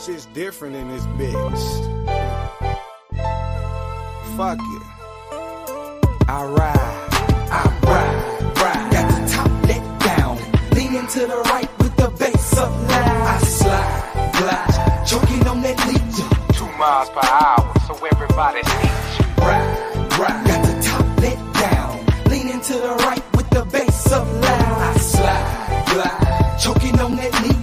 Shit's different in this bitch. Fuck it. I ride. Got the top let down, leaning to the right with the bass up loud. I slide, glide, choking on that lead. 2 miles per hour, so everybody sees you. Ride. Got the top let down, leaning to the right with the bass up loud. I slide, glide, choking on that lead.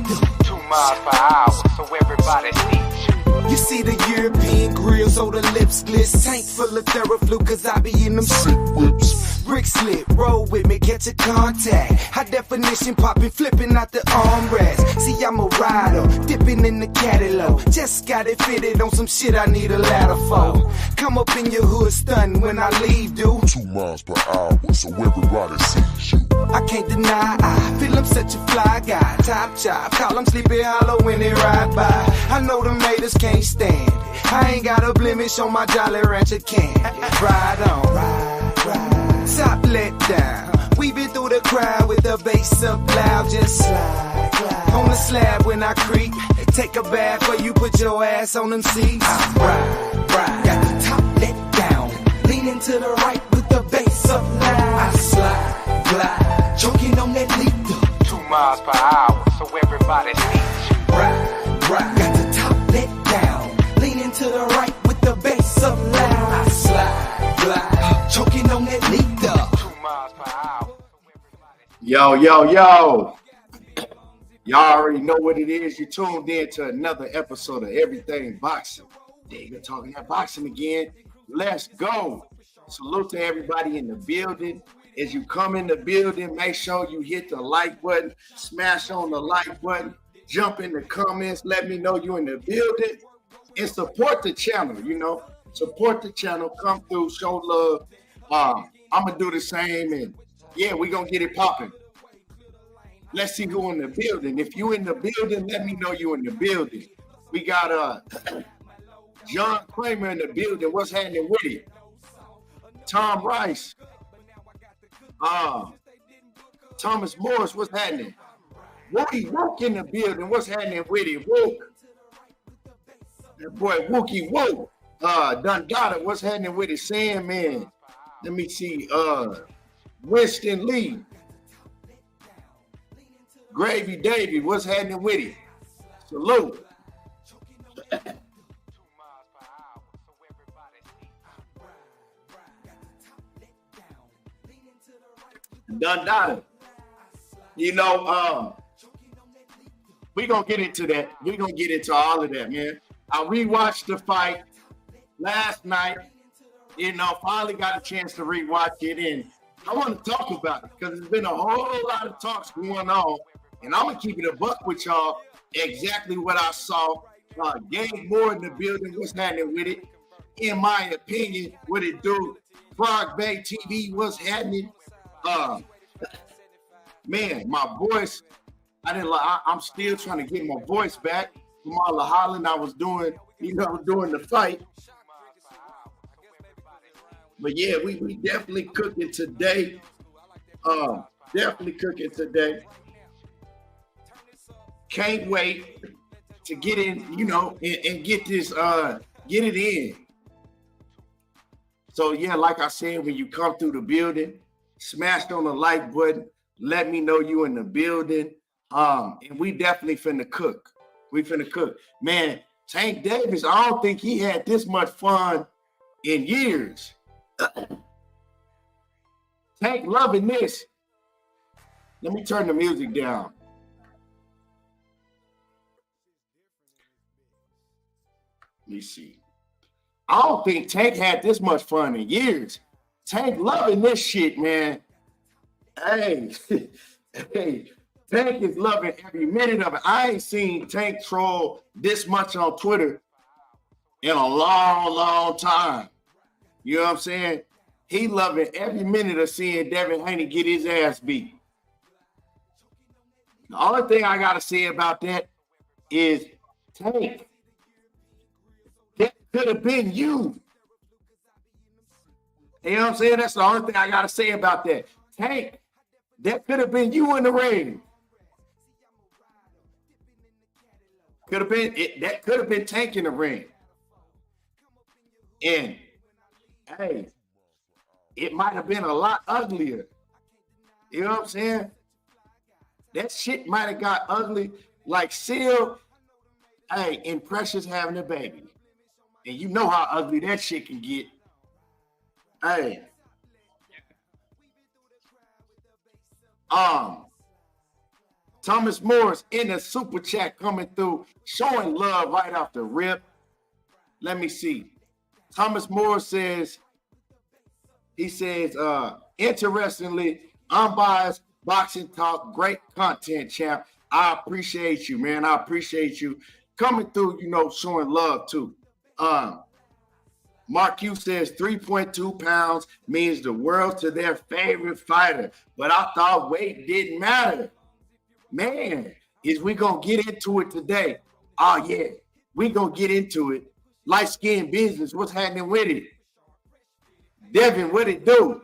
2 miles per hour, so everybody sees you. You see the European grills, oh the lips gliss. Tank full of Theraflu, cause I be in them sick whips. Brick slip, roll with me, catch a contact. High definition popping, flipping out the armrest. See, I'm a rider, dipping in the catalog. Just got it fitted on some shit I need a ladder for. Come up in your hood stunting when I leave, dude. 2 miles per hour, so everybody sees you. I can't deny, I feel I'm such a fly guy. Top chop, call him Sleepy Hollow when they ride by. I know the haters can't stand it. I ain't got a blemish on my Jolly Rancher candy. Ride on, ride. Top let down, weaving through the crowd with the bass up loud. Just slide, glide. On the slab when I creep. Take a bath or you put your ass on them seats. Ride. Got the top let down, leaning to the right with the bass up loud. I slide, glide, choking on that lead. 2 miles per hour, so everybody sees you. Ride. Got the top let down, leaning to the right with the bass up loud. I slide, glide, choking on that lead. 2 miles per hour, so everybody sees you. Yo. Y'all already know what it is. You tuned in to another episode of Everything Boxing. David talking that boxing again. Let's go. Salute to everybody in the building. As you come in the building, make sure you hit the like button, smash on the like button, jump in the comments, let me know you're in the building, and support the channel, Support the channel, come through, show love. I'm going to do the same, and yeah, we're going to get it popping. Let's see who in the building. If you in the building, let me know you in the building. We got John Kramer in the building. What's happening with it? Tom Rice. Thomas Morris, what's happening? Wookie Wook in the building. What's happening with it? Wook. That boy Wookie Wook. Dundada, what's happening with it? Sandman. Let me see. Winston Lee. Gravy Davy, what's happening with it? Salute. Dundada. We're going to get into that. We're going to get into all of that, man. I rewatched the fight last night. Finally got a chance to rewatch it, and I want to talk about it because there's been a whole lot of talks going on, and I'm going to keep it a buck with y'all exactly what I saw. Game Moore in the building, what's happening with it? In my opinion, what it do? Frog Bay TV, what's happening? Man, my voice, I'm still trying to get my voice back from all the hollering I was doing, during the fight. But yeah, we definitely cooking today. Can't wait to get in, and get this, get it in. So yeah, like I said, when you come through the building, smash on the like button, let me know you in the building. And we definitely finna cook. Man, Tank Davis, I don't think he had this much fun in years. Tank loving this. Let me turn the music down. Let me see. I don't think Tank had this much fun in years. Tank loving this shit, man. Hey, Tank is loving every minute of it. I ain't seen Tank troll this much on Twitter in a long, long time. You know what I'm saying? He loving every minute of seeing Devin Haney get his ass beat. The only thing I got to say about that is, Tank, that could have been you. You know what I'm saying? That's the only thing I got to say about that. Tank, that could have been you in the ring. Could have been it. That could have been Tank in the ring. And hey, it might have been a lot uglier. You know what I'm saying? That shit might have got ugly. Like Seal, hey, and Precious having a baby. And you know how ugly that shit can get. Hey. Thomas Morris in the super chat coming through, showing love right off the rip. Let me see. Thomas Morris says, interestingly, unbiased boxing talk, great content, champ. I appreciate you, man. I appreciate you coming through, showing love too. Mark Q says 3.2 pounds means the world to their favorite fighter, but I thought weight didn't matter. Man, is we gonna get into it today? Oh yeah, we gonna get into it. Light skin business, what's happening with it? Devin, what it do?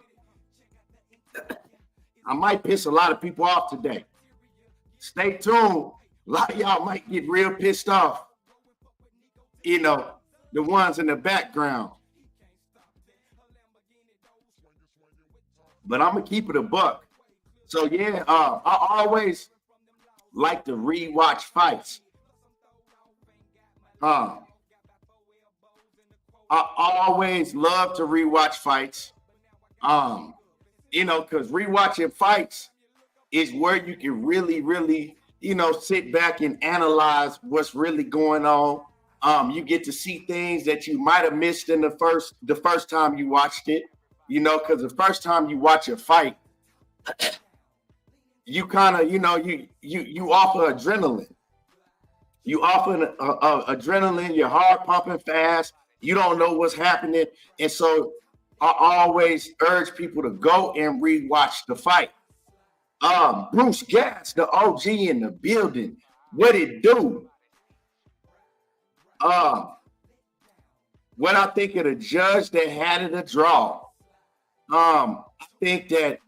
I might piss a lot of people off today. Stay tuned. A lot of y'all might get real pissed off. The ones in the background. But I'm gonna keep it a buck. So yeah, I always like to rewatch fights. I always love to rewatch fights. Because rewatching fights is where you can really, really, sit back and analyze what's really going on. You get to see things that you might have missed in the first time you watched it, because the first time you watch a fight, you kind of, you offer adrenaline. You offer adrenaline, you're hard pumping fast, you don't know what's happening. And so I always urge people to go and rewatch the fight. Bruce Gatz, the OG in the building. What it do? What I think of the judge that had it a draw. I think that,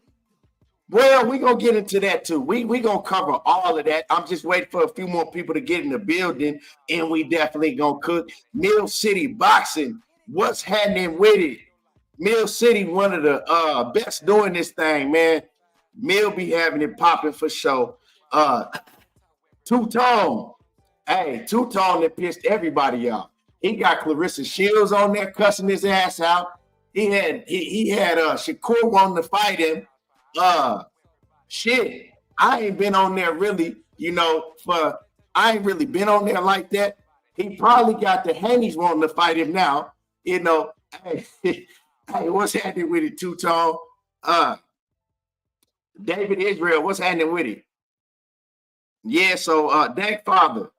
well, we're going to get into that too. We going to cover all of that. I'm just waiting for a few more people to get in the building, and we definitely going to cook. Mill City Boxing, what's happening with it? Mill City, one of the best doing this thing, man. Mill be having it popping for sure. Two-Tone. Hey, Two-Tone that pissed everybody off. He got Clarissa Shields on there cussing his ass out. He had Shakur wanting to fight him. Shit, I ain't been on there really, I ain't really been on there like that. He probably got the Haneys wanting to fight him now. Hey, what's happening with it, Two-Tone? David Israel, what's happening with it? Yeah, so Dank Father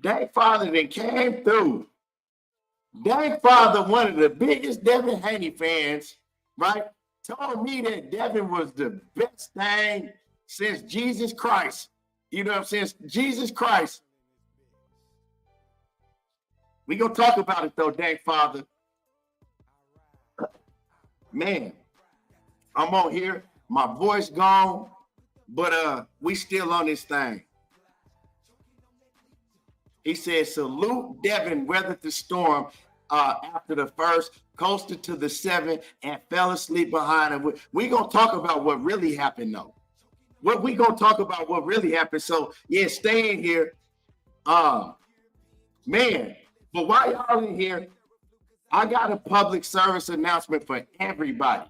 then came through. Dank Father, one of the biggest Devin Haney fans, right? Told me that Devin was the best thing since Jesus Christ. Since Jesus Christ. We gonna talk about it though, Dank Father. Man, I'm on here. My voice gone, but we still on this thing. He said, salute Devin weathered the storm after the first, coasted to the 7th, and fell asleep behind him. We're going to talk about what really happened, though. We going to talk about what really happened. So, yeah, stay in here. Man, but while y'all in here, I got a public service announcement for everybody.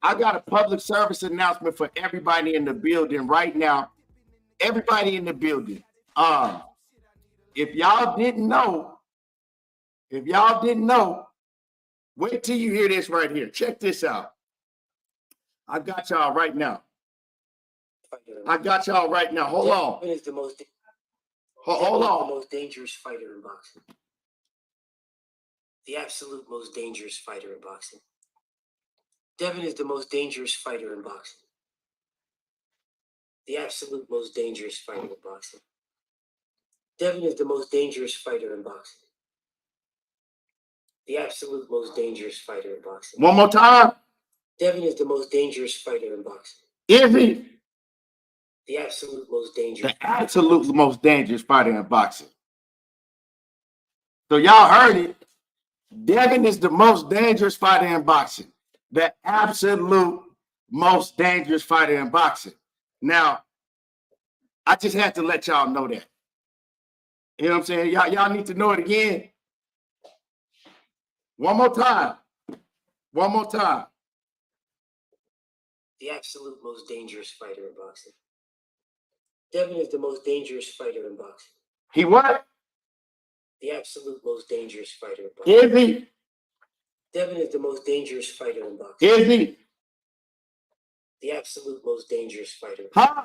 I got a public service announcement for everybody in the building right now. Everybody in the building. If y'all didn't know, wait till you hear this right here. Check this out. I got y'all right now. Hold on. Devin is the most. Hold on. The most dangerous fighter in boxing. The absolute most dangerous fighter in boxing. Devin is the most dangerous fighter in boxing. The absolute most dangerous fighter in boxing. Devin is the most dangerous fighter in boxing. The absolute most dangerous fighter in boxing. One more time. Devin is the most dangerous fighter in boxing. Is he? The absolute most dangerous. The absolute most dangerous fighter in boxing. So y'all heard it. Devin is the most dangerous fighter in boxing. The absolute most dangerous fighter in boxing. Now, I just had to let y'all know that. You know what I'm saying? Y'all need to know it again. One more time. One more time. The absolute most dangerous fighter in boxing. Devin is the most dangerous fighter in boxing. He what? The absolute most dangerous fighter in boxing. Is he? Devin is the most dangerous fighter in boxing. Is he? The absolute most dangerous fighter. Huh?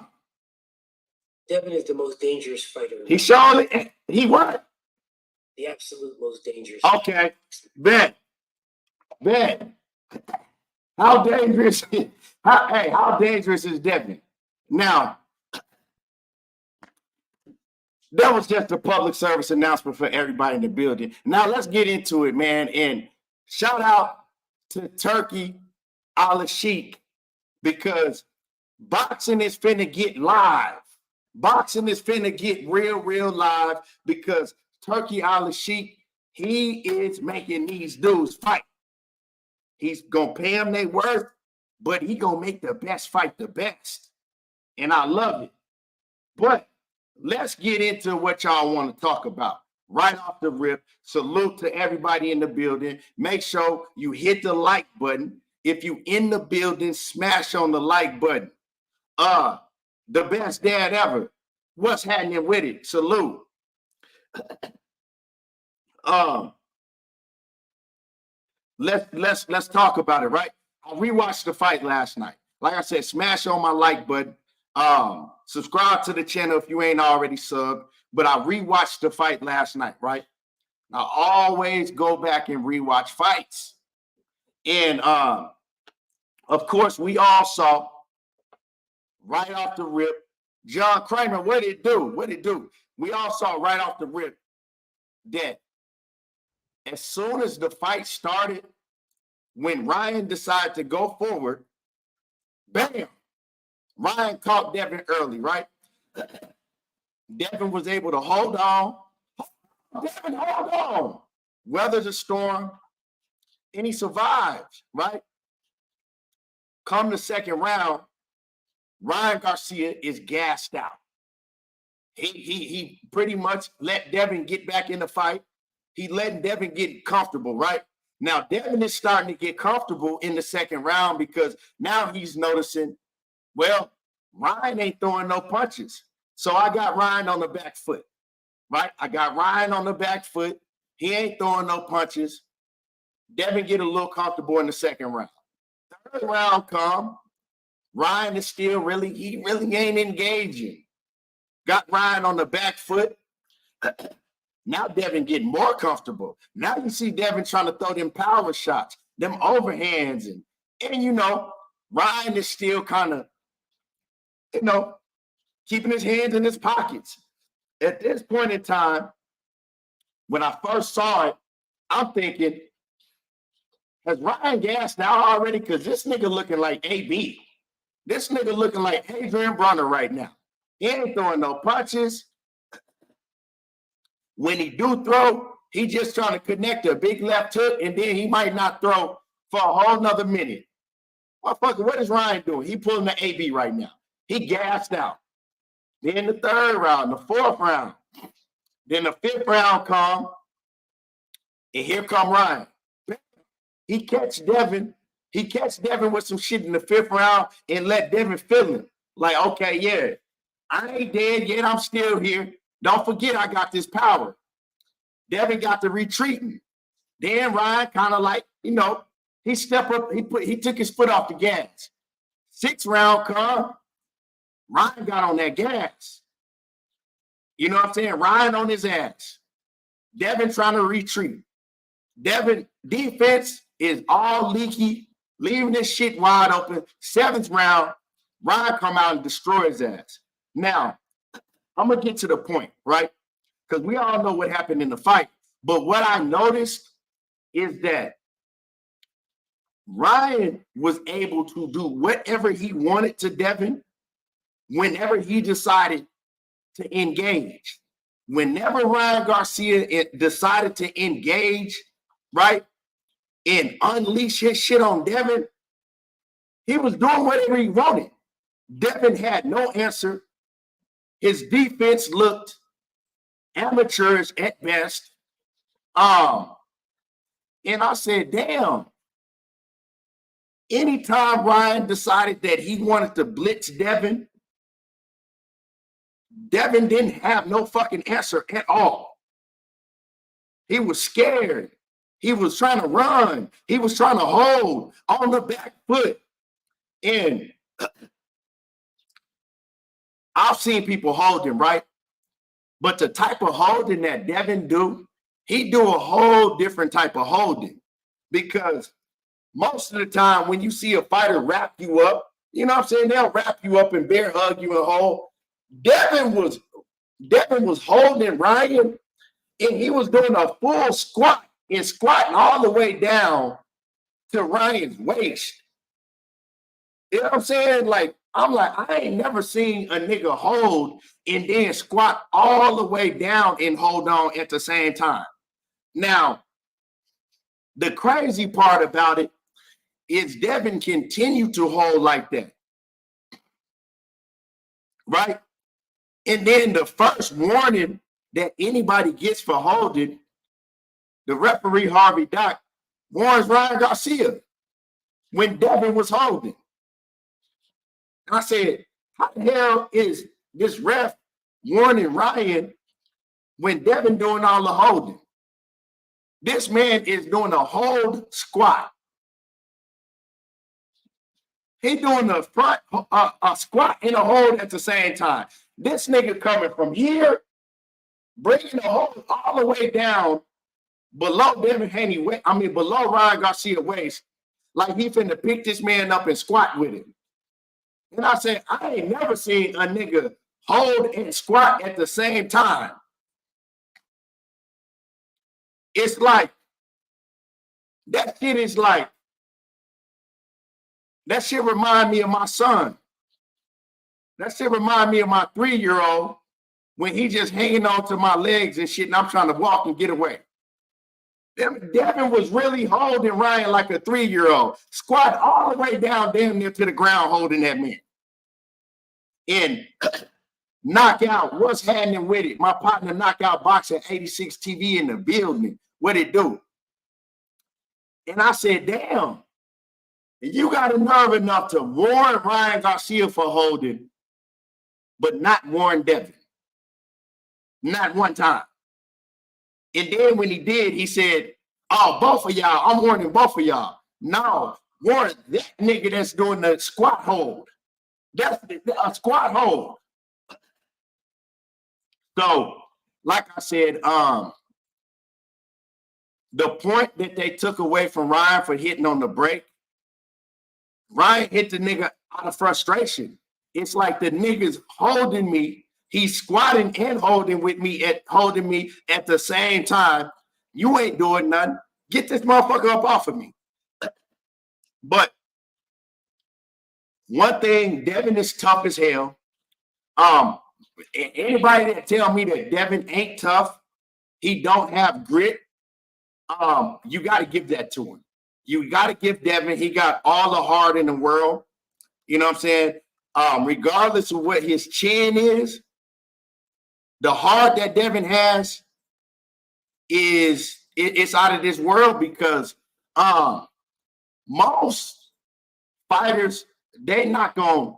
Devin is the most dangerous fighter in He boxing. surely, he what? The absolute most dangerous. Okay, bet. How dangerous? How dangerous is Devin? Now, that was just a public service announcement for everybody in the building. Now let's get into it, man. And shout out to Turkey Al-Sheikh, because boxing is finna get live. Boxing is finna get real live, because Turkey Al-Sheikh, he is making these dudes fight. He's gonna pay them their worth, but he gonna make the best fight the best. And I love it. But let's get into what y'all want to talk about. Right off the rip, salute to everybody in the building. Make sure you hit the like button. If you in the building, smash on the like button. The best dad ever. What's happening with it? Salute. Let's talk about it, right? I rewatched the fight last night. Like I said, smash on my like button. Subscribe to the channel if you ain't already subbed. But I rewatched the fight last night, right? I always go back and rewatch fights. And of course, we all saw right off the rip, John Kramer, what did it do? What did it do? We all saw right off the rip that as soon as the fight started, when Ryan decided to go forward, bam, Ryan caught Devin early, right? Devin was able to hold on. Devin, hold on. Weather the storm, and he survived, right? Come the second round, Ryan Garcia is gassed out. He pretty much let Devin get back in the fight. He let Devin get comfortable, right? Now, Devin is starting to get comfortable in the second round, because now he's noticing, well, Ryan ain't throwing no punches. So I got Ryan on the back foot, right? I got Ryan on the back foot. He ain't throwing no punches. Devin get a little comfortable in the second round. Third round come, Ryan is still he really ain't engaging. Got Ryan on the back foot. Now Devin getting more comfortable. Now you see Devin trying to throw them power shots, them overhands, and you know, Ryan is still kind of, you know, keeping his hands in his pockets. At this point in time, when I first saw it, I'm thinking, has Ryan gassed out already? Because this nigga looking like AB. This nigga looking like Adrian Bronner right now. He ain't throwing no punches. When he do throw, he just trying to connect a big left hook, and then he might not throw for a whole nother minute. Motherfucker, what is Ryan doing? He pulling the AB right now. He gassed out. Then the third round, the fourth round. Then the fifth round come, and here come Ryan. He catch Devin. He catch Devin with some shit in the fifth round and let Devin feel him. Like, okay, yeah, I ain't dead yet. I'm still here. Don't forget I got this power. Devin got to retreating. Then Ryan kind of like, you know, he stepped up. He took his foot off the gas. Sixth round come. Ryan got on that gas. You know what I'm saying? Ryan on his ass. Devin trying to retreat. Devin defense is all leaky, leaving this shit wide open. Seventh round, Ryan come out and destroy his ass. Now, I'm going to get to the point, right? Because we all know what happened in the fight. But what I noticed is that Ryan was able to do whatever he wanted to Devin. whenever he decided to engage. Whenever Ryan Garcia decided to engage, right, and unleash his shit on Devin, he was doing whatever he wanted. Devin had no answer. His defense looked amateurish at best. And I said, damn. Anytime Ryan decided that he wanted to blitz Devin, Devin didn't have no fucking answer at all. He was scared. He was trying to run. He was trying to hold on the back foot. And I've seen people holding, right? But the type of holding that Devin do, he do a whole different type of holding. Because most of the time when you see a fighter wrap you up, you know what I'm saying? They'll wrap you up and bear hug you and hold. Devin was holding Ryan, and he was doing a full squat and squatting all the way down to Ryan's waist. You know what I'm saying? Like, I'm like, I ain't never seen a nigga hold and then squat all the way down and hold on at the same time. Now, the crazy part about it is Devin continued to hold like that. Right? And then the first warning that anybody gets for holding, the referee, Harvey Dock, warns Ryan Garcia when Devin was holding. And I said, how the hell is this ref warning Ryan when Devin doing all the holding? This man is doing a hold squat. He doing the front a squat and a hold at the same time. This nigga coming from here, bringing the hold all the way down below Devin Haney, below Ryan Garcia waist, like he finna pick this man up and squat with him. And I said, I ain't never seen a nigga hold and squat at the same time. It's like, that shit remind me of my son. That shit remind me of my 3-year-old when he just hanging on to my legs and shit, and I'm trying to walk and get away. Devin was really holding Ryan like a 3-year-old. Squat all the way down damn near to the ground holding that man. And knockout, what's happening with it? My partner Knockout Boxing 86 TV in the building. What it do? And I said, damn, you got a nerve enough to warn Ryan Garcia for holding, but not warn Devin. Not one time. And then when he did, he said, oh, both of y'all, I'm warning both of y'all. No, warn that nigga that's doing the squat hold. That's a squat hold. So, like I said, the point that they took away from Ryan for hitting on the break, Ryan hit the nigga out of frustration. It's like the nigga's holding me. He's squatting and holding me at the same time. You ain't doing nothing. Get this motherfucker up off of me. But one thing, Devin is tough as hell. Anybody that tell me that Devin ain't tough, he don't have grit, you got to give that to him. You got to give Devin, he got all the heart in the world. You know what I'm saying? Regardless of what his chin is, the heart that Devin has it's out of this world because most fighters, they not going to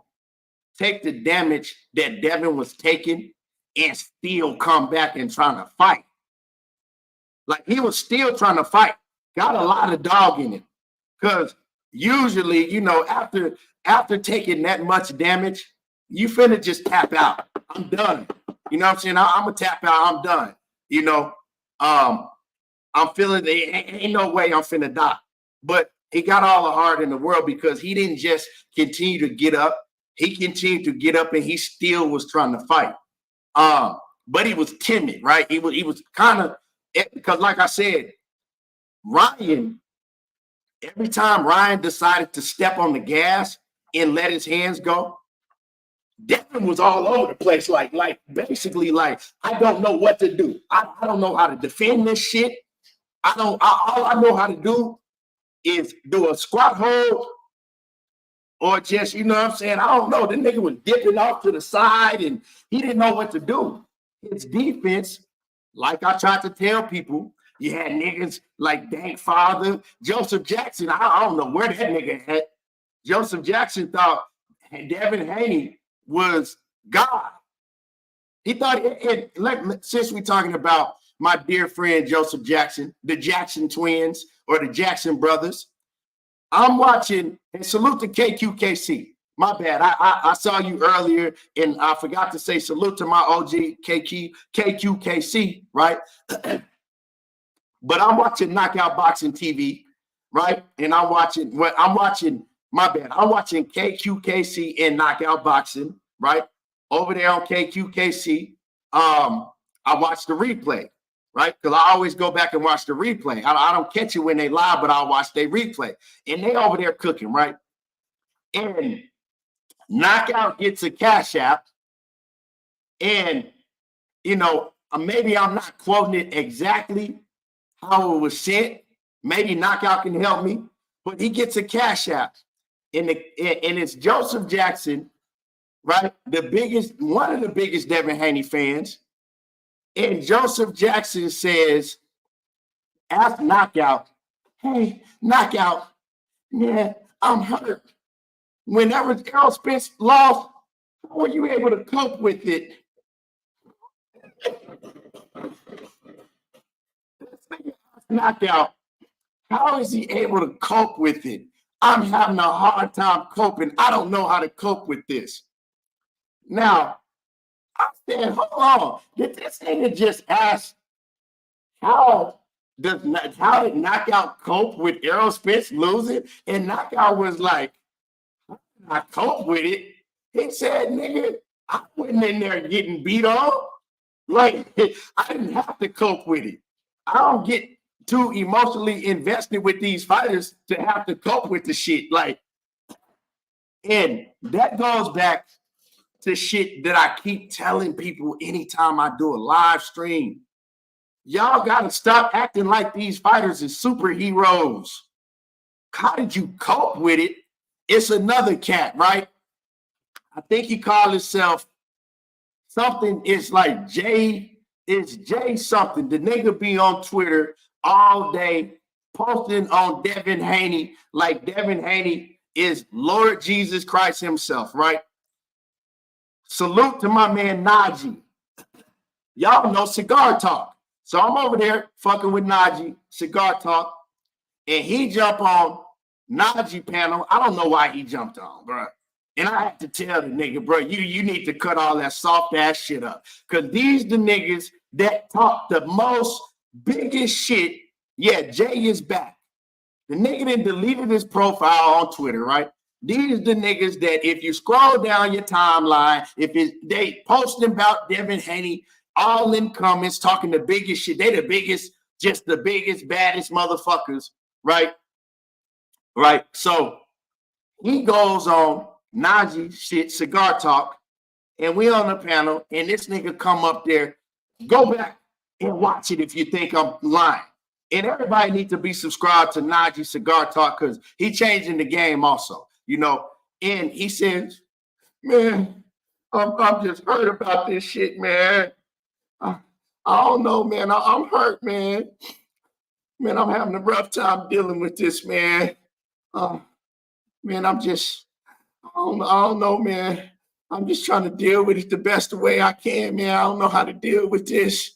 take the damage that Devin was taking and still come back and trying to fight. Like, he was still trying to fight. Got a lot of dog in him. Because usually, you know, after taking that much damage, you finna just tap out. I'm done. You know what I'm saying? I'm going to tap out. I'm done. You know, I'm feeling ain't no way I'm finna die. But he got all the heart in the world because he didn't just continue to get up. He continued to get up and he still was trying to fight. But he was timid, right? He was kind of, because like I said, Ryan, every time Ryan decided to step on the gas and let his hands go, Devin was all over the place, like basically, like, I don't know what to do. I don't know how to defend this shit. All I know how to do is do a squat hold or just, you know what I'm saying? I don't know. The nigga was dipping off to the side and he didn't know what to do. His defense, like I tried to tell people, you had niggas like Dank Father, Joseph Jackson. I don't know where that nigga at. Joseph Jackson thought Devin Haney was God. He thought, since we're talking about my dear friend Joseph Jackson, the Jackson twins or the Jackson brothers, I'm watching, and salute to KQKC. My bad. I saw you earlier, and I forgot to say salute to my OG KQKC, right? But I'm watching Knockout Boxing TV, right? And I'm watching KQKC and Knockout Boxing, right? Over there on KQKC. I watched the replay, right? Because I always go back and watch the replay. I don't catch it when they live, but I'll watch their replay. And they over there cooking, right? And Knockout gets a cash app. And, you know, maybe I'm not quoting it exactly how it was sent. Maybe Knockout can help me. But he gets a cash app. And it's Joseph Jackson, right? One of the biggest Devin Haney fans. And Joseph Jackson says, ask Knockout, hey, Knockout, man, I'm hurt. Whenever Errol Spence lost, how were you able to cope with it? Knockout, how is he able to cope with it? I'm having a hard time coping. I don't know how to cope with this. Now, I said, hold on. Did this nigga just ask how did Knockout cope with Errol Spence losing? And Knockout was like, I cope with it. He said, nigga, I wasn't in there getting beat on. Like, I didn't have to cope with it. I don't get too emotionally invested with these fighters to have to cope with the shit. Like, and that goes back to shit that I keep telling people anytime I do a live stream. Y'all got to stop acting like these fighters are superheroes. How did you cope with it? It's another cat, right? I think he called himself something. It's like Jay something. The nigga be on Twitter all day posting on Devin Haney like Devin Haney is Lord Jesus Christ himself, right? Salute to my man Najee. Y'all know Cigar Talk. So I'm over there fucking with Najee, Cigar Talk, and he jumped on Najee panel. I don't know why he jumped on, bro. And I had to tell the nigga, bro, you need to cut all that soft ass shit up. Because these the niggas that talk the most biggest shit. Yeah, Jay is back. The nigga that deleted his profile on Twitter, right? These the niggas that if you scroll down your timeline, they posting about Devin Haney, all in comments talking the biggest shit. They the biggest, just the biggest, baddest motherfuckers, right? Right. So he goes on Najee shit, Cigar Talk, and we on the panel, and this nigga come up there, go back and watch it if you think I'm lying. And everybody needs to be subscribed to Najee Cigar Talk because he changing the game also, you know. And he says, man, I'm just hurt about this shit, man. I don't know, man. I'm hurt, man. Man, I'm having a rough time dealing with this, man. Man, I don't know, man. I'm just trying to deal with it the best way I can, man. I don't know how to deal with this.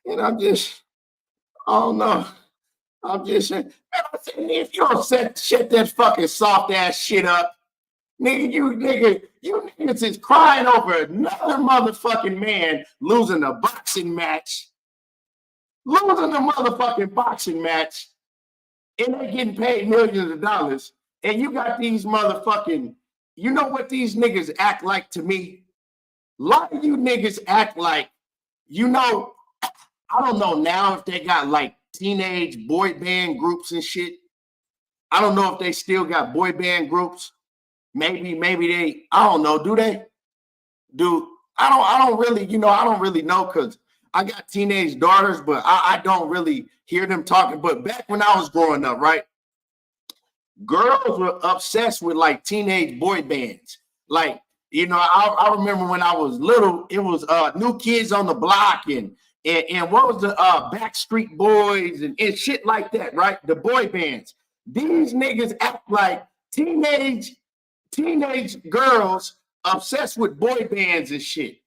And I don't know. I'm just saying, man, if you don't shut that fucking soft ass shit up, you niggas is crying over another motherfucking man losing a boxing match. Losing the motherfucking boxing match. And they're getting paid millions of dollars. And you got these motherfucking, you know what these niggas act like to me? A lot of you niggas act like, you know, I don't know now if they got like teenage boy band groups and shit. I don't know if they still got boy band groups. Maybe they, I don't know, do they? dude, I don't really, I don't really know because I got teenage daughters, but I don't really hear them talking. But back when I was growing up, right, girls were obsessed with like teenage boy bands. Like, I remember when I was little, it was New Kids on the Block and what was the Backstreet Boys and shit like that, right? The boy bands. These niggas act like teenage girls obsessed with boy bands and shit.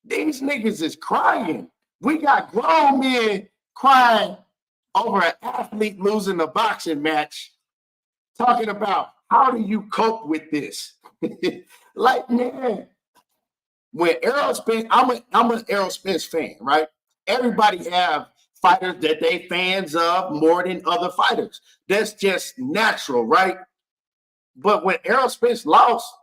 These niggas is crying. We got grown men crying over an athlete losing a boxing match, talking about how do you cope with this? Like, man, when Errol Spence, I'm an Errol Spence fan, right? Everybody have fighters that they fans of more than other fighters. That's just natural, right? But when Errol Spence lost,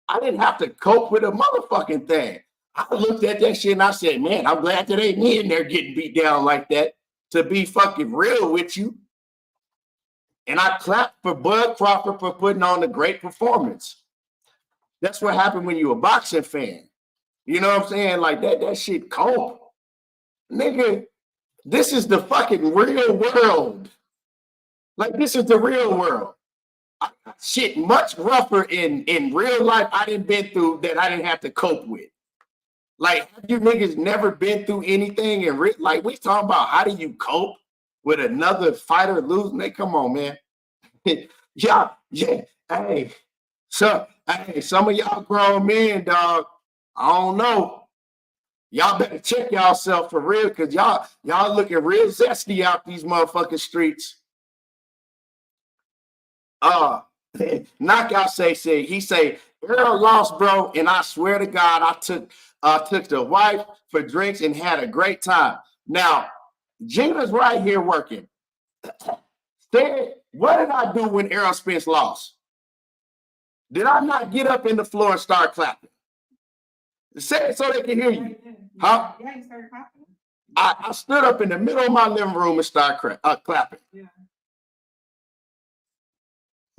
I didn't have to cope with a motherfucking thing. I looked at that shit and I said, man, I'm glad that ain't me in there getting beat down like that, to be fucking real with you. And I clapped for Bud Crawford for putting on a great performance. That's what happened when you're a boxing fan. You know what I'm saying? Like that shit cope. Nigga, this is the fucking real world. Like, this is the real world. Shit much rougher in real life I didn't been through that I didn't have to cope with. Like, have you niggas never been through anything? And like, we talking about how do you cope with another fighter losing? Hey, come on, man. Yeah. Hey, some of y'all grown men, dog. I don't know. Y'all better check y'allself for real, because y'all looking real zesty out these motherfucking streets. Knockout say he say Errol lost, bro, and I swear to God, I took the wife for drinks and had a great time. Now, Gina's right here working. Said, what did I do when Errol Spence lost? Did I not get up in the floor and start clapping? Say it so they can hear you. Huh? Yeah, you started clapping. I stood up in the middle of my living room and started clapping. Yeah.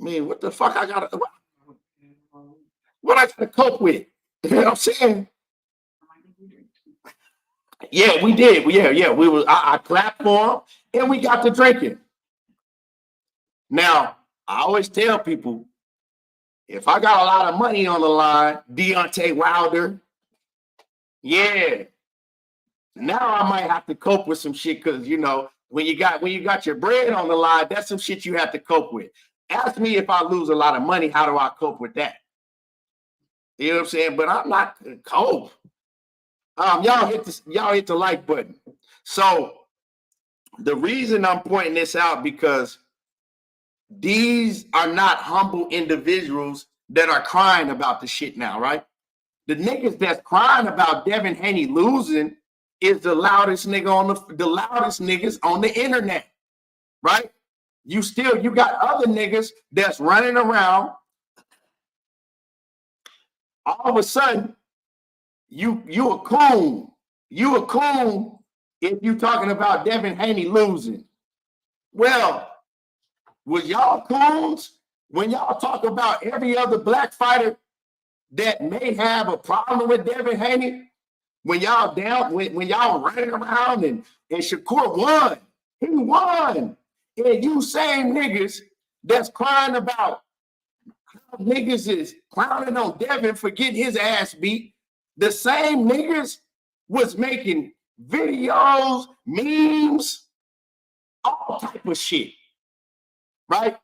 I mean, what the fuck I gotta, what I gotta cope with? You know what I'm saying? Yeah, we did. Yeah. I clapped for him and we got to drinking. Now, I always tell people, if I got a lot of money on the line, Deontay Wilder, yeah. Now I might have to cope with some shit because, when you got your bread on the line, that's some shit you have to cope with. Ask me if I lose a lot of money, how do I cope with that? You know what I'm saying? But I'm not gonna cope. Y'all hit the like button. So the reason I'm pointing this out, because these are not humble individuals that are crying about the shit now, right? The niggas that's crying about Devin Haney losing is the loudest niggas on the internet, right? You got other niggas that's running around. All of a sudden, you a coon. You a coon if you talking about Devin Haney losing. Well, was y'all coons when y'all talk about every other black fighter that may have a problem with Devin Haney? When y'all when y'all running around and Shakur won, he won. And you same niggas that's crying about how niggas is clowning on Devin for getting his ass beat, the same niggas was making videos, memes, all type of shit, right?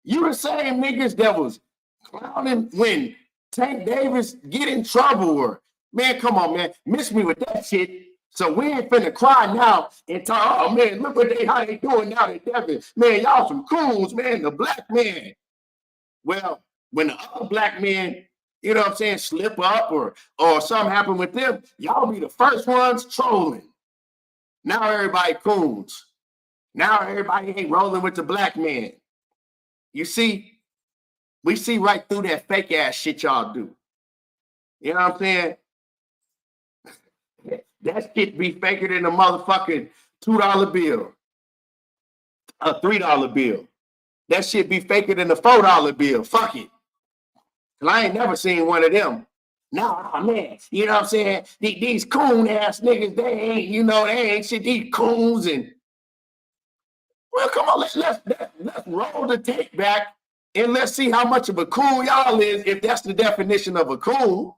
You the same niggas that was clowning when Tank Davis get in trouble, or, man, come on, man, miss me with that shit. So we ain't finna cry now and talk, oh man, look how they doing now at Devin. Man, y'all some coons, man, the black man. Well, when the other black men, you know what I'm saying, slip up or something happen with them, y'all be the first ones trolling. Now everybody coons. Now everybody ain't rolling with the black man. You see, we see right through that fake ass shit y'all do. You know what I'm saying? That shit be faker than a motherfucking $2 bill, a $3 bill. That shit be faker than a $4 bill. Fuck it. Cause I ain't never seen one of them. Nah, man, you know what I'm saying? These coon ass niggas, they ain't shit. These coons and well, come on, let's roll the tape back and let's see how much of a coon y'all is if that's the definition of a coon.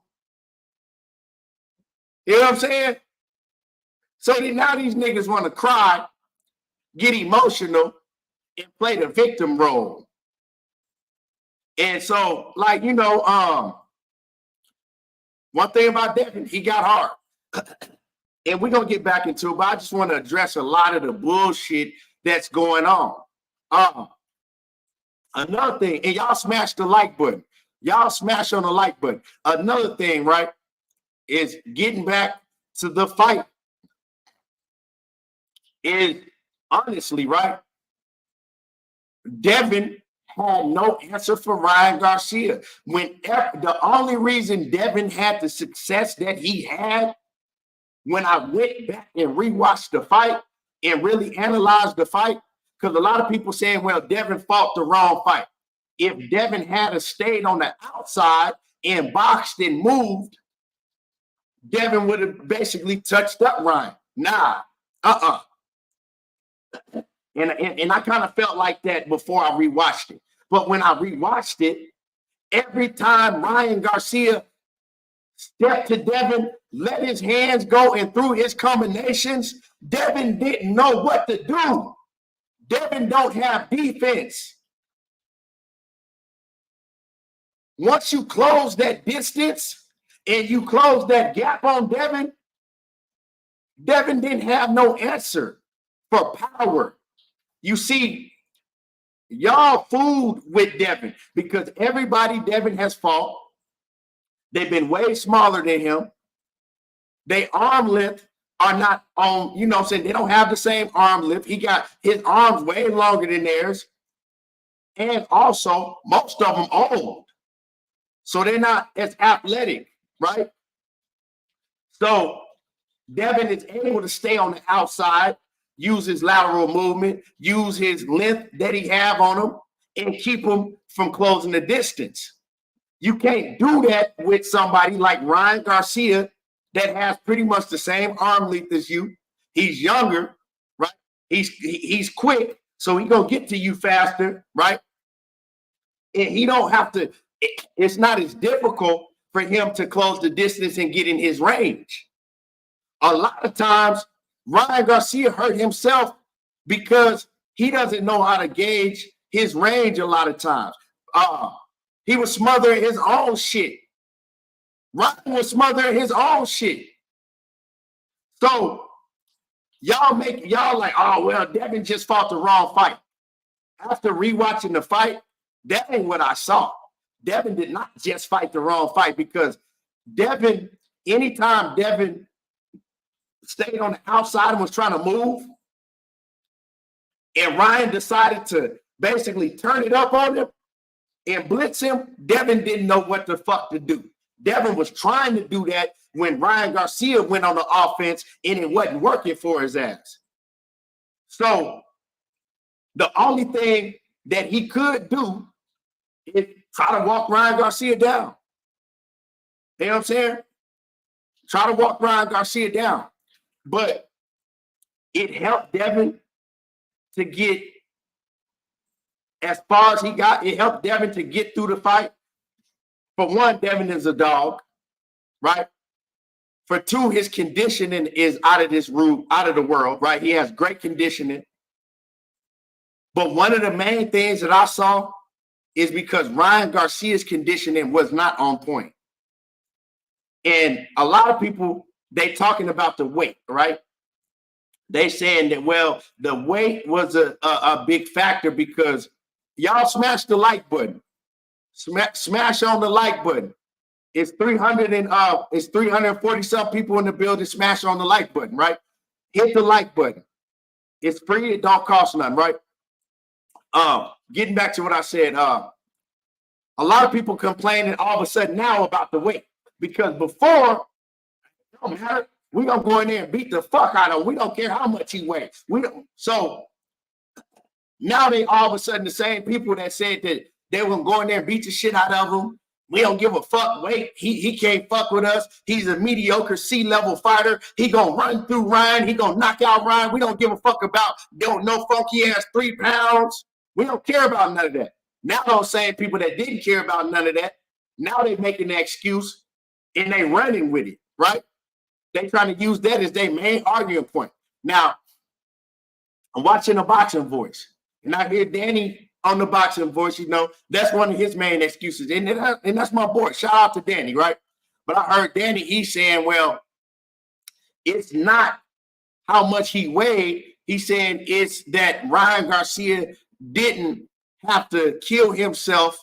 You know what I'm saying? So now these niggas want to cry, get emotional, and play the victim role. And so, like, one thing about Devin, he got hard. And we're going to get back into it, but I just want to address a lot of the bullshit that's going on. Another thing, and y'all smash the like button. Y'all smash on the like button. Another thing, right, is getting back to the fight is honestly, right, Devin had no answer for Ryan Garcia. The only reason Devin had the success that he had, when I went back and rewatched the fight and really analyzed the fight, because a lot of people saying, well, Devin fought the wrong fight. If Devin had stayed on the outside and boxed and moved, Devin would have basically touched up Ryan. Nah, And I kind of felt like that before I rewatched it. But when I rewatched it, every time Ryan Garcia stepped to Devin, let his hands go and threw his combinations, Devin didn't know what to do. Devin don't have defense. Once you close that distance and you close that gap on Devin, Devin didn't have no answer for power. You see, y'all fooled with Devin because everybody Devin has fought, they've been way smaller than him. They arm length are not on, you know what I'm saying? They don't have the same arm length. He got his arms way longer than theirs. And also, most of them old. So they're not as athletic, right? So Devin is able to stay on the outside, use his lateral movement, use his length that he have on him, and keep him from closing the distance. You can't do that with somebody like Ryan Garcia that has pretty much the same arm length as you. He's younger, right? He's quick, so he's gonna get to you faster, right? And he don't have to, it's not as difficult for him to close the distance and get in his range. A lot of times, Ryan Garcia hurt himself because he doesn't know how to gauge his range a lot of times. He was smothering his own shit. Ryan was smothering his own shit. So y'all like, oh, well, Devin just fought the wrong fight. After rewatching the fight, that ain't what I saw. Devin did not just fight the wrong fight because Devin, anytime Devin stayed on the outside and was trying to move, and Ryan decided to basically turn it up on him and blitz him, Devin didn't know what the fuck to do. Devin was trying to do that when Ryan Garcia went on the offense and it wasn't working for his ass. So the only thing that he could do is try to walk Ryan Garcia down. You know what I'm saying? Try to walk Ryan Garcia down. But it helped Devin to get as far as he got. It helped Devin to get through the fight. For one, Devin is a dog, right? For two, his conditioning is out of the world, right? He has great conditioning. But one of the main things that I saw is because Ryan Garcia's conditioning was not on point. And a lot of people, they talking about the weight, right? They saying that, well, the weight was a big factor because y'all smash the like button. Smash on the like button. It's 340 some people in the building. Smash on the like button, right? Hit the like button. It's free. It don't cost nothing, right? Getting back to what I said, a lot of people complaining all of a sudden now about the weight because before, it don't matter. We're gonna go in there and beat the fuck out of him. We don't care how much he weighs. So now they all of a sudden the same people that said that they were gonna go in there and beat the shit out of him We don't give a fuck. Wait, he can't fuck with us. He's a mediocre C-level fighter. He gonna run through Ryan. He gonna knock out Ryan. We don't give a fuck about no funky ass 3 pounds. We don't care about none of that. Now those same people that didn't care about none of that, now they making the excuse and they running with it, right? They trying to use that as their main arguing point. Now, I'm watching a boxing voice, and I hear Danny on the boxing voice, you know, that's one of his main excuses. And that's my boy. Shout out to Danny, right? But I heard Danny, he's saying, well, it's not how much he weighed. He's saying it's that Ryan Garcia didn't have to kill himself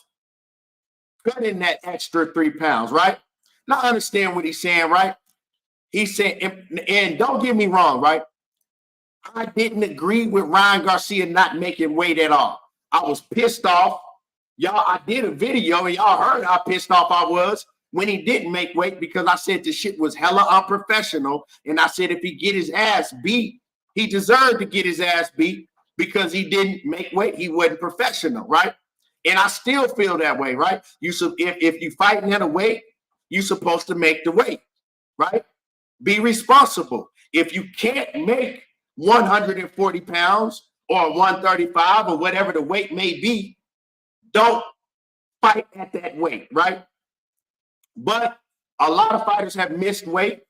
cutting that extra 3 pounds, right? Now I understand what he's saying, right? He's saying, and don't get me wrong, right? I didn't agree with Ryan Garcia not making weight at all. I was pissed off. Y'all, I did a video and y'all heard how pissed off I was when he didn't make weight because I said the shit was hella unprofessional. And I said if he get his ass beat, he deserved to get his ass beat because he didn't make weight. He wasn't professional, right? And I still feel that way, right? If you fighting at a weight, you're supposed to make the weight, right? Be responsible. If you can't make 140 pounds or 135 or whatever the weight may be, don't fight at that weight, right? But a lot of fighters have missed weight.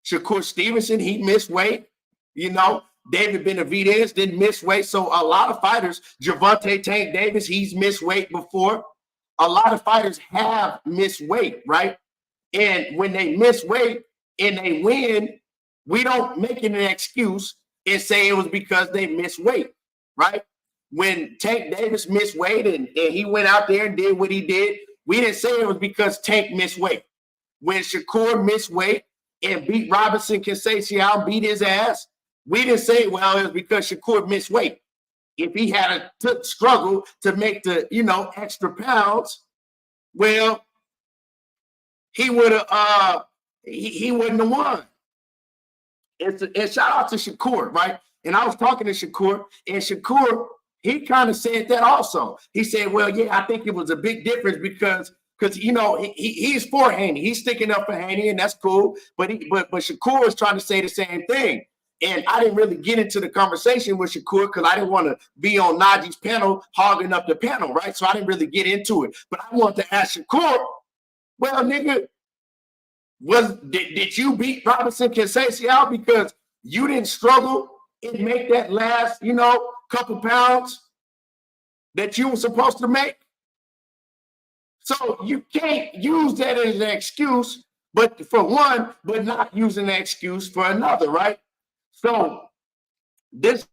Shakur Stevenson, he missed weight. You know, David Benavidez didn't miss weight. So a lot of fighters, Gervonta Tank Davis, he's missed weight before. A lot of fighters have missed weight, right? And when they miss weight and they win, we don't make it an excuse and say it was because they missed weight, right? When Tank Davis missed weight and he went out there and did what he did, we didn't say it was because Tank missed weight. When Shakur missed weight and beat Robinson Conceição, beat his ass, we didn't say, well, it was because Shakur missed weight. If he had a struggle to make the, extra pounds, well, he would have, he wouldn't have won. And shout out to Shakur, right? And I was talking to Shakur, and Shakur, he kind of said that also. He said, well, yeah, I think it was a big difference because he's for Haney. He's sticking up for Haney, and that's cool. But Shakur was trying to say the same thing. And I didn't really get into the conversation with Shakur because I didn't want to be on Najee's panel, hogging up the panel, right? So I didn't really get into it. But I wanted to ask Shakur, well, nigga, did you beat Robinson Conceição because you didn't struggle and make that last, couple pounds that you were supposed to make? So you can't use that as an excuse, but for one, but not using the excuse for another, right? So this,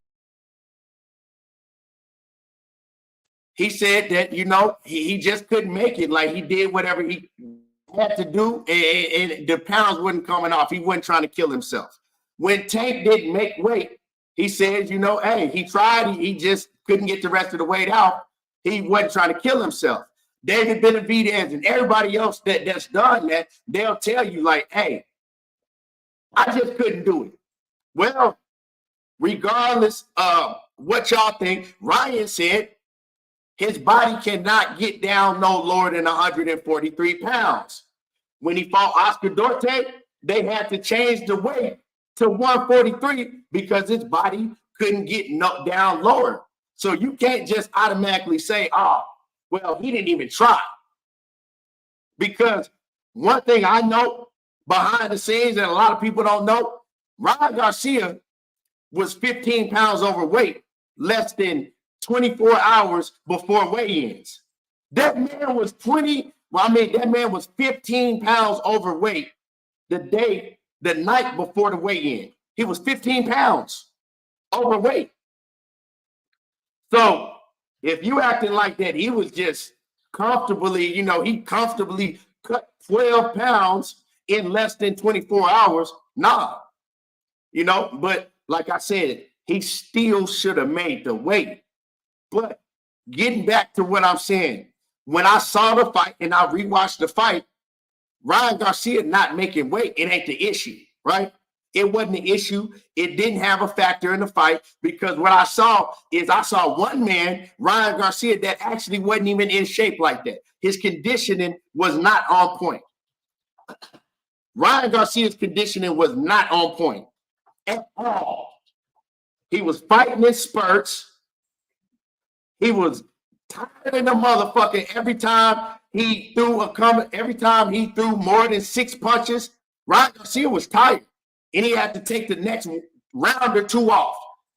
he said that, he just couldn't make it. Like he did whatever he had to do, and the pounds wasn't coming off. He wasn't trying to kill himself. When Tank didn't make weight, he said, hey, he tried, he just couldn't get the rest of the weight out. He wasn't trying to kill himself. David Benavidez and everybody else that's done that, they'll tell you like, hey, I just couldn't do it. Well, regardless of what y'all think, Ryan said his body cannot get down no lower than 143 pounds. When he fought Oscar Duarte, they had to change the weight to 143 because his body couldn't get down lower. So you can't just automatically say, oh, well, he didn't even try. Because one thing I know behind the scenes that a lot of people don't know, Ryan Garcia was 15 pounds overweight less than 24 hours before weigh-ins. That man was 15 pounds overweight the night before the weigh-in. He was 15 pounds overweight. So if you acting like that, he was just comfortably, he comfortably cut 12 pounds in less than 24 hours. Nah. But like I said, he still should have made the weight. But getting back to what I'm saying, when I saw the fight and I rewatched the fight, Ryan Garcia not making weight, it ain't the issue, right? It wasn't the issue. It didn't have a factor in the fight because what I saw one man, Ryan Garcia, that actually wasn't even in shape like that. his conditioning was not on point. Ryan Garcia's conditioning was not on point at all. He was fighting in spurts. He was tired in the motherfucker every time he threw every time he threw more than 6 punches. Ryan Garcia was tired, and he had to take the next round or two off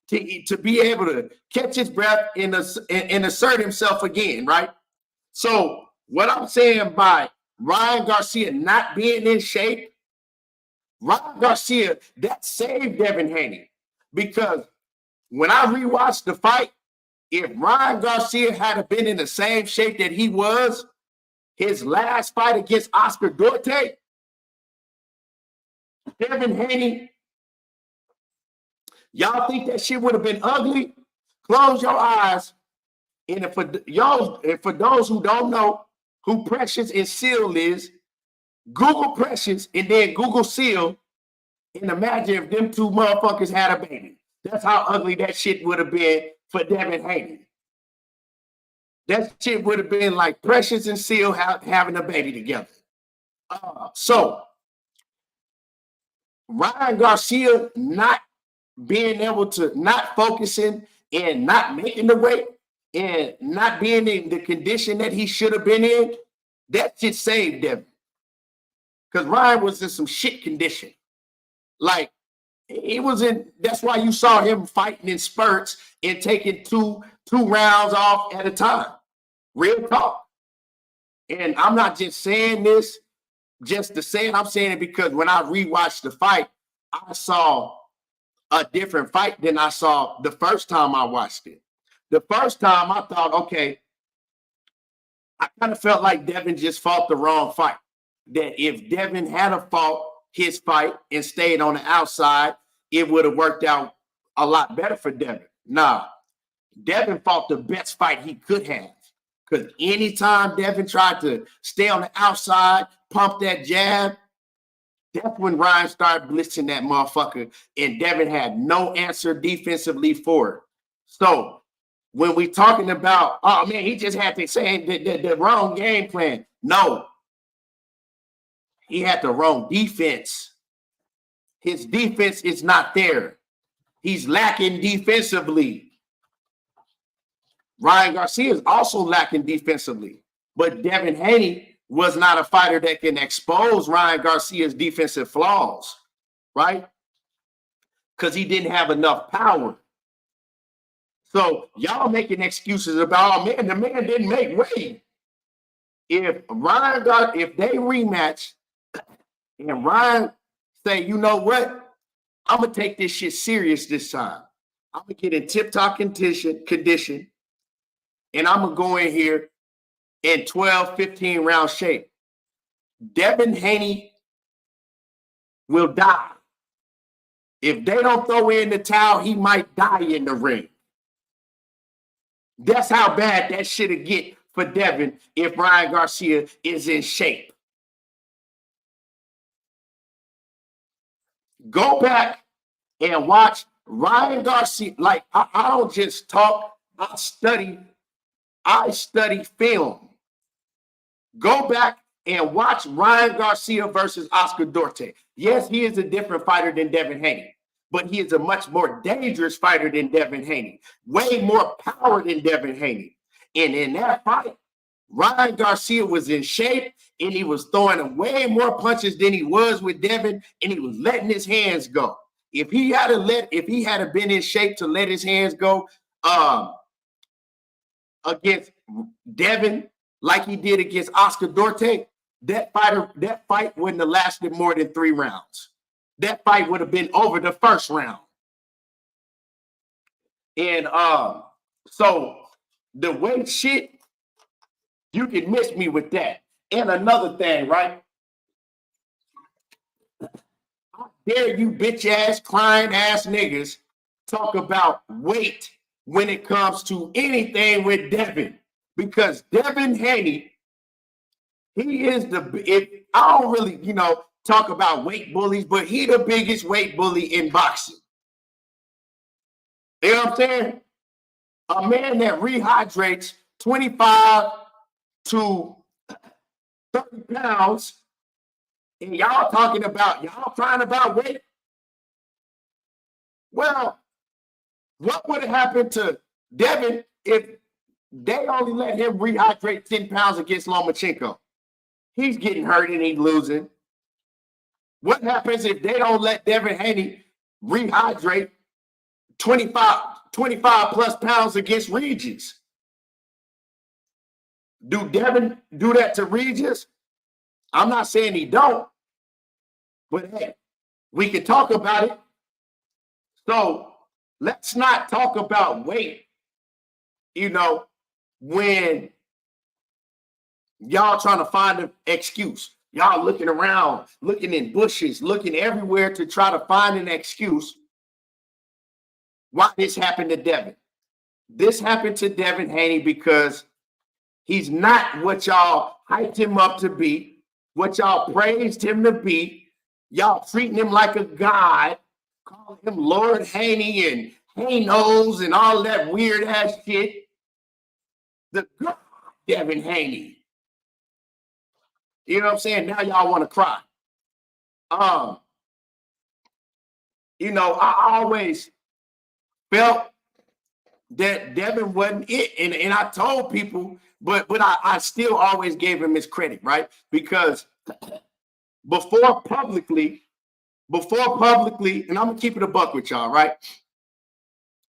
to be able to catch his breath and assert himself again, right? So what I'm saying by Ryan Garcia not being in shape, Ryan Garcia, that saved Devin Haney. Because when I rewatched the fight, if Ryan Garcia had been in the same shape that he was his last fight against Oscar Duarte, Devin Haney, y'all think that shit would have been ugly? Close your eyes. And for those who don't know who Precious and Seal is, Google Precious and then Google Seal and imagine if them two motherfuckers had a baby. That's how ugly that shit would have been for Devin Haney. That shit would have been like Precious and Seal having a baby together. So Ryan Garcia not being able to, not focusing and not making the weight and not being in the condition that he should have been in, that shit saved Devin. Because Ryan was in some shit condition. Like, he was in, that's why you saw him fighting in spurts and taking two rounds off at a time. Real talk. And I'm not just saying this just to say it. I'm saying it because when I rewatched the fight, I saw a different fight than I saw the first time I watched it. The first time I thought, okay, I kind of felt like Devin just fought the wrong fight. That if Devin had fought his fight and stayed on the outside, it would have worked out a lot better for Devin. Nah, Devin fought the best fight he could have. Because anytime Devin tried to stay on the outside, pump that jab, that's when Ryan started blitzing that motherfucker, and Devin had no answer defensively for it. So when we talking about, oh man, he just had to say the wrong game plan. No, he had the wrong defense. His defense is not there. He's lacking defensively. Ryan Garcia is also lacking defensively, but Devin Haney was not a fighter that can expose Ryan Garcia's defensive flaws, right? Because he didn't have enough power. So y'all making excuses about, oh man, the man didn't make weight. If they rematch and Ryan say, you know what, I'm gonna take this shit serious this time. I'm gonna get in tip-top condition, and I'm gonna go in here in 12, 15 round shape. Devin Haney will die. If they don't throw in the towel, he might die in the ring. That's how bad that shit'll get for Devin if Ryan Garcia is in shape. Go back and watch Ryan Garcia. Like, I don't just talk, I study film. Go back and watch Ryan Garcia versus Oscar Duarte. Yes, he is a different fighter than Devin Haney, but he is a much more dangerous fighter than Devin Haney. Way more power than Devin Haney. And in that fight, Ryan Garcia was in shape, and he was throwing way more punches than he was with Devin, and he was letting his hands go. If he had been in shape to let his hands go against Devin, like he did against Oscar Duarte, that fight wouldn't have lasted more than 3 rounds. That fight would have been over the first round. And so the weight shit, you can miss me with that. And another thing, right? How dare you bitch ass, crying ass niggas talk about weight when it comes to anything with Devin? Because Devin Haney, he is I don't really, talk about weight bullies, but he the biggest weight bully in boxing. You know what I'm saying? A man that rehydrates 25 to 30 pounds, and y'all trying about weight. Well, what would have happened to Devin if they only let him rehydrate 10 pounds against Lomachenko? He's getting hurt and he's losing. What happens if they don't let Devin Haney rehydrate 25 plus pounds against Regis? Do Devin do that to Regis? I'm not saying he don't, but hey, we can talk about it. So let's not talk about weight, when y'all trying to find an excuse. Y'all looking around, looking in bushes, looking everywhere to try to find an excuse why this happened to Devin. This happened to Devin Haney because he's not what y'all hyped him up to be, what y'all praised him to be. Y'all treating him like a god, calling him Lord Haney and Hanos and all that weird ass shit. The god Devin Haney. You know what I'm saying? Now y'all want to cry. I always felt that Devin wasn't it. And I told people, but I still always gave him his credit, right? Because before publicly, and I'm gonna keep it a buck with y'all, right?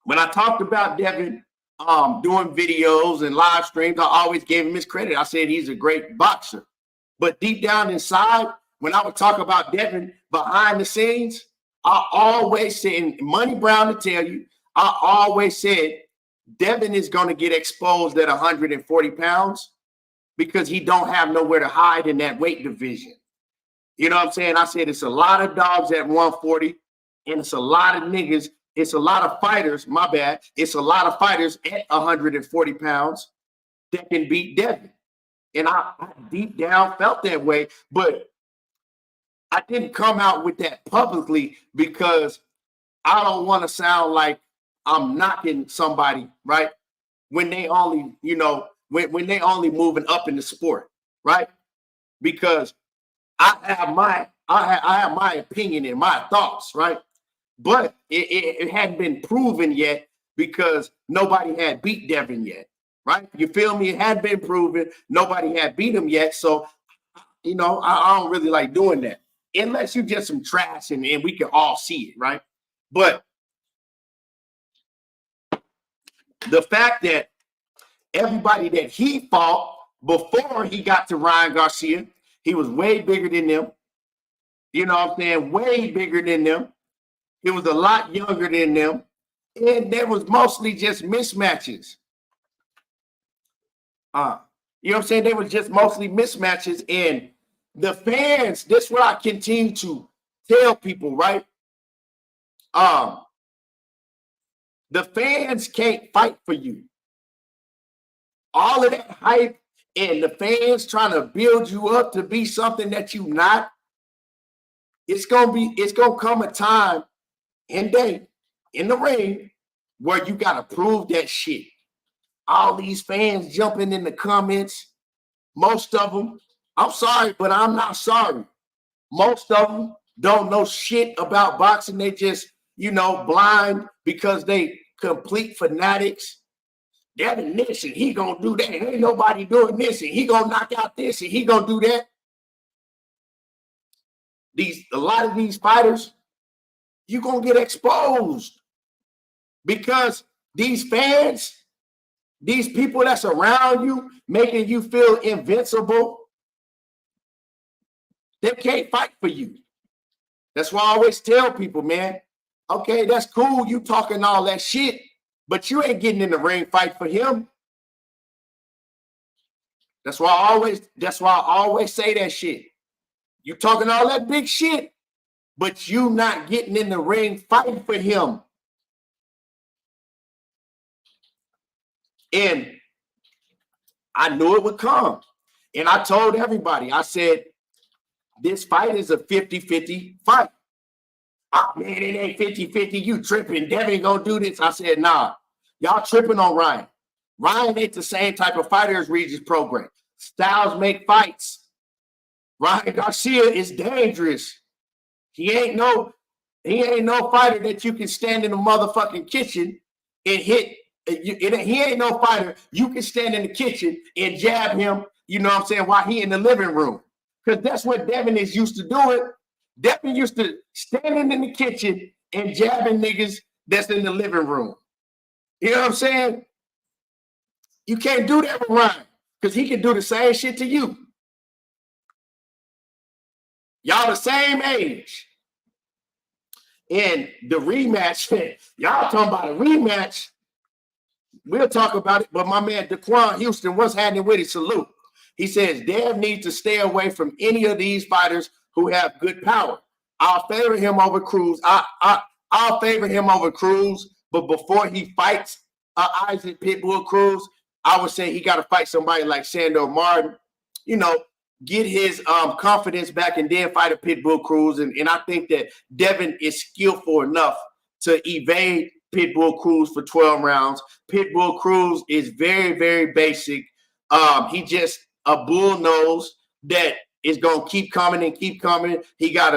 When I talked about Devin doing videos and live streams, I always gave him his credit. I said he's a great boxer. But deep down inside, when I would talk about Devin behind the scenes, I always said, and Money Brown to tell you, I always said Devin is going to get exposed at 140 pounds because he don't have nowhere to hide in that weight division. You know what I'm saying? I said it's a lot of dogs at 140, and it's a lot of niggas. It's a lot of fighters, my bad. It's a lot of fighters at 140 pounds that can beat Devin. And I deep down felt that way, but I didn't come out with that publicly because I don't want to sound like I'm knocking somebody, right? When they only, when they only moving up in the sport, right? Because I have my opinion and my thoughts, right? But it hadn't been proven yet because nobody had beat Devin yet. Right? You feel me? It had been proven. Nobody had beat him yet. So, I don't really like doing that. Unless you just some trash and we can all see it, right? But the fact that everybody that he fought before he got to Ryan Garcia, he was way bigger than them. You know what I'm saying? Way bigger than them. He was a lot younger than them. And there was mostly just mismatches. You know what I'm saying? They were just mostly mismatches. And the fans, this is what I continue to tell people, right? The fans can't fight for you. All of that hype and the fans trying to build you up to be something that you're not, it's gonna come a time and day in the ring where you gotta prove that shit. All these fans jumping in the comments, most of them, I'm sorry, but I'm not sorry. Most of them don't know shit about boxing. They just, blind because they complete fanatics. Devin this and he gonna do that. Ain't nobody doing this and he gonna knock out this and he gonna do that. A lot of these fighters, you gonna get exposed because these fans, these people that's around you, making you feel invincible, they can't fight for you. That's why I always tell people, man, okay, that's cool, you talking all that shit, but you ain't getting in the ring fight for him. That's why I always say that shit. You talking all that big shit, but you not getting in the ring fighting for him. And I knew it would come. And I told everybody, I said, this fight is a 50-50 fight. Oh, man, it ain't 50-50. You tripping. Devin gonna do this. I said, nah, y'all tripping on Ryan. Ryan ain't the same type of fighter as Regis program. Styles make fights. Ryan Garcia is dangerous. He ain't no fighter that you can stand in the motherfucking kitchen and hit. He ain't no fighter you can stand in the kitchen and jab him, you know what I'm saying, while he in the living room. Because that's what Devin is used to doing. Devin used to standing in the kitchen and jabbing niggas that's in the living room. You know what I'm saying? You can't do that with Ryan because he can do the same shit to you. Y'all the same age. And the rematch, y'all talking about a rematch. We'll talk about it. But my man, Daquan Houston, what's happening with his salute? He says, Dev needs to stay away from any of these fighters who have good power. I'll favor him over Cruz. I'll favor him over Cruz. But before he fights Isaac Pitbull Cruz, I would say he got to fight somebody like Sandor Martin, you know, get his confidence back and then fight a Pitbull Cruz. And I think that Devin is skillful enough to evade Pitbull Cruz for 12 rounds. Pitbull Cruz is very, very basic. He just a bull nose that is going to keep coming and keep coming. He got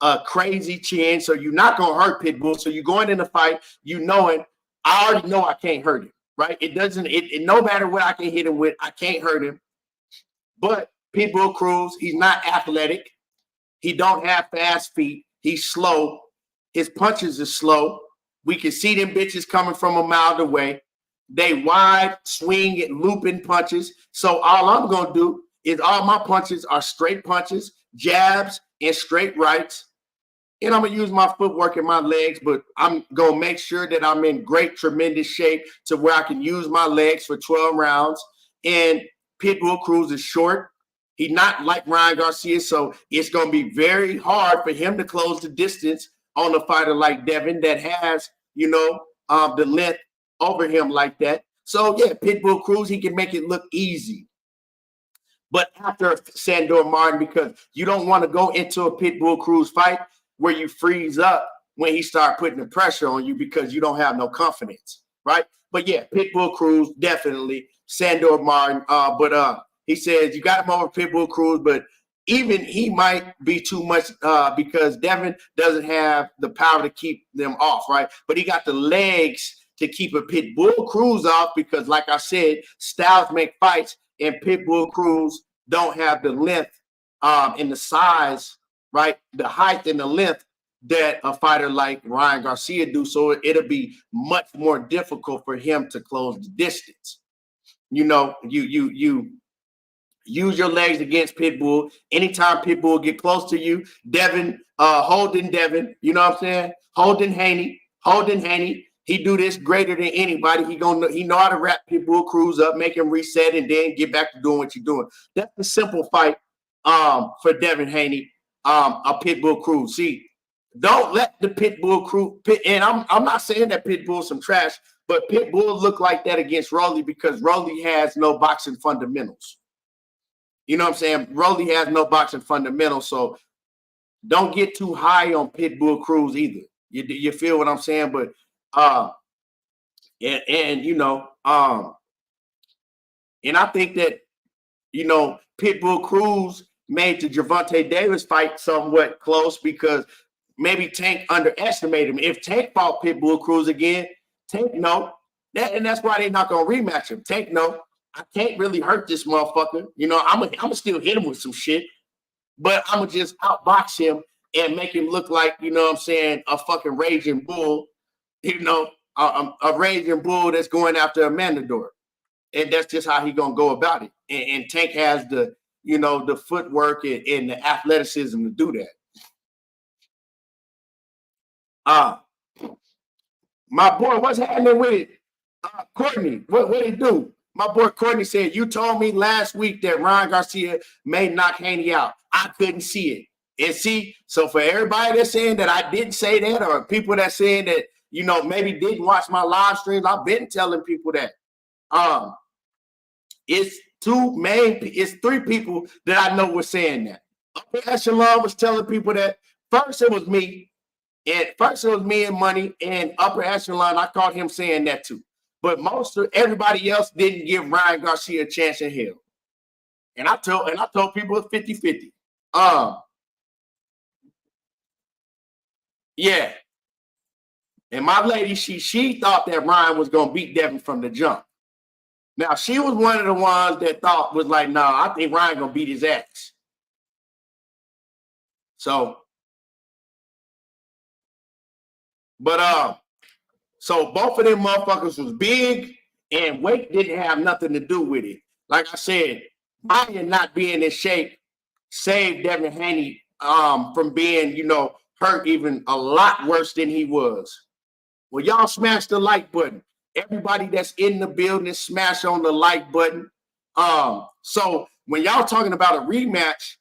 a crazy chin, so you're not going to hurt Pitbull. So you're going in the fight, you knowing, I already know I can't hurt him, right? It doesn't, no matter what I can hit him with, I can't hurt him. But Pitbull Cruz, he's not athletic. He don't have fast feet. He's slow. His punches are slow. We can see them bitches coming from a mile away. They wide, swing, and looping punches. So all I'm going to do is all my punches are straight punches, jabs, and straight rights. And I'm going to use my footwork and my legs, but I'm going to make sure that I'm in great, tremendous shape to where I can use my legs for 12 rounds. And Pitbull Cruz is short. He's not like Ryan Garcia, so it's going to be very hard for him to close the distance on a fighter like Devin that has, you know, the length over him like that. So, yeah, Pitbull Cruz, he can make it look easy. But after Sandor Martin, because you don't want to go into a Pitbull Cruz fight where you freeze up when he start putting the pressure on you because you don't have no confidence, right? But, yeah, Pitbull Cruz, definitely. Sandor Martin, he says you got him over Pitbull Cruz, but even he might be too much because Devin doesn't have the power to keep them off, right? But he got the legs to keep a Pitbull Cruz off because, like I said, styles make fights, and Pitbull Cruz don't have the length and the size, right? The height and the length that a fighter like Ryan Garcia do. So it'll be much more difficult for him to close the distance. You know, you use your legs against Pitbull. Anytime Pitbull get close to you, Devin, holding Devin, you know what I'm saying? Holding Haney. He do this greater than anybody. He know how to wrap Pitbull Cruz up, make him reset, and then get back to doing what you're doing. That's the simple fight for Devin Haney, a Pitbull Cruz. See, don't let the Pitbull Cruz and I'm not saying that Pitbull's some trash, but Pitbull look like that against Rolly because Rolly has no boxing fundamentals. You know what I'm saying? Rolly has no boxing fundamentals, so don't get too high on Pitbull Cruz either. You feel what I'm saying? But you know, and I think that, you know, Pitbull Cruz made the Gervonta Davis fight somewhat close because maybe Tank underestimated him. If Tank fought Pitbull Cruz again, Tank know that, and that's why they're not gonna rematch him. Tank know I can't really hurt this motherfucker. You know, I'm gonna still hit him with some shit, but I'm gonna just outbox him and make him look like, you know what I'm saying, a fucking raging bull. You know, a raging bull that's going after a matador. And that's just how he gonna go about it. And Tank has the, you know, the footwork and the athleticism to do that. My boy, what's happening with it? Courtney, what he do? My boy Courtney said, you told me last week that Ryan Garcia may knock Haney out. I couldn't see it. And see, so for everybody that's saying that I didn't say that, or people that's saying that, you know, maybe didn't watch my live streams, I've been telling people that. It's three people that I know were saying that. Upper Echelon was telling people that. First it was me and Money, and Upper Echelon, I caught him saying that too. But most of everybody else didn't give Ryan Garcia a chance in hell. And I told people it's 50-50. Yeah. And my lady, she thought that Ryan was gonna beat Devin from the jump. Now she was one of the ones that thought was like, nah, I think Ryan gonna beat his ass. So, but so both of them motherfuckers was big, and weight didn't have nothing to do with it. Like I said, Ryan not being in shape saved Devin Haney from being, hurt even a lot worse than he was. Well, y'all smash the like button. Everybody that's in the building, smash on the like button. So when y'all talking about a rematch,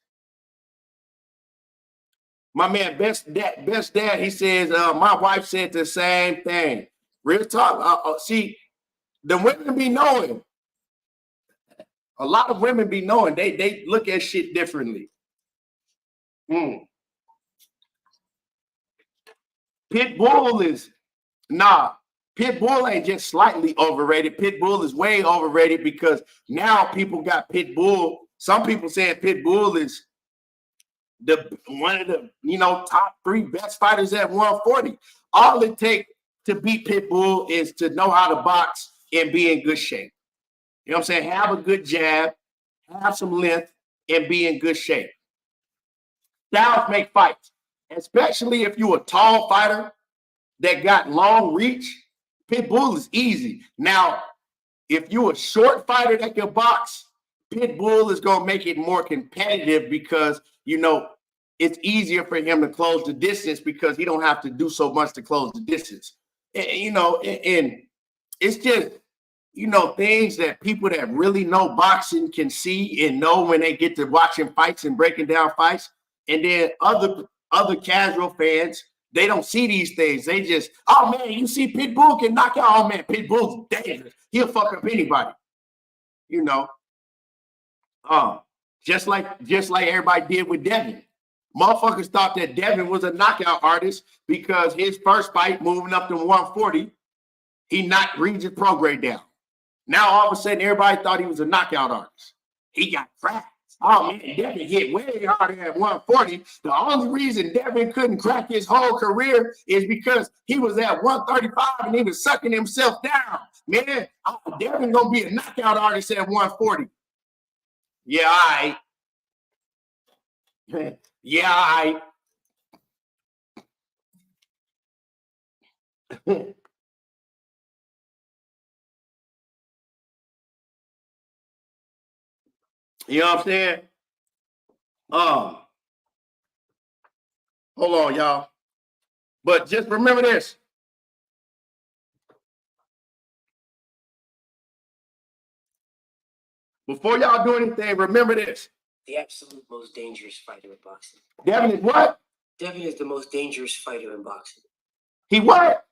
my man, best dad, he says, my wife said the same thing. Real talk. See, the women be knowing. A lot of women be knowing. They look at shit differently. Pitbull is, Pitbull ain't just slightly overrated. Pitbull is way overrated because now people got Pitbull. Some people saying Pitbull is one of the top 3 best fighters at 140. All it takes to beat Pitbull is to know how to box and be in good shape. You know what I'm saying? Have a good jab, have some length, and be in good shape. Styles make fights, especially if you're a tall fighter that got long reach. Pitbull is easy. Now, if you're a short fighter that can box, Pitbull is going to make it more competitive because, it's easier for him to close the distance because he don't have to do so much to close the distance. And it's just, things that people that really know boxing can see and know when they get to watching fights and breaking down fights. And then other casual fans, they don't see these things. They just, oh man, you see Pitbull can knock out. Oh man, Pitbull's dangerous. He'll fuck up anybody. Just like everybody did with Devin. Motherfuckers thought that Devin was a knockout artist because his first fight, moving up to 140, he knocked Regis Prograis down. Now all of a sudden, everybody thought he was a knockout artist. He got cracked. Oh man, Devin hit way harder at 140. The only reason Devin couldn't crack his whole career is because he was at 135 and he was sucking himself down. Man, Devin gonna be a knockout artist at 140. Yeah, all right. Yeah, all right. You know what I'm saying? Hold on, y'all. But just remember this. Before y'all do anything, remember this. The absolute most dangerous fighter in boxing. Devin is what? Devin is the most dangerous fighter in boxing. He what?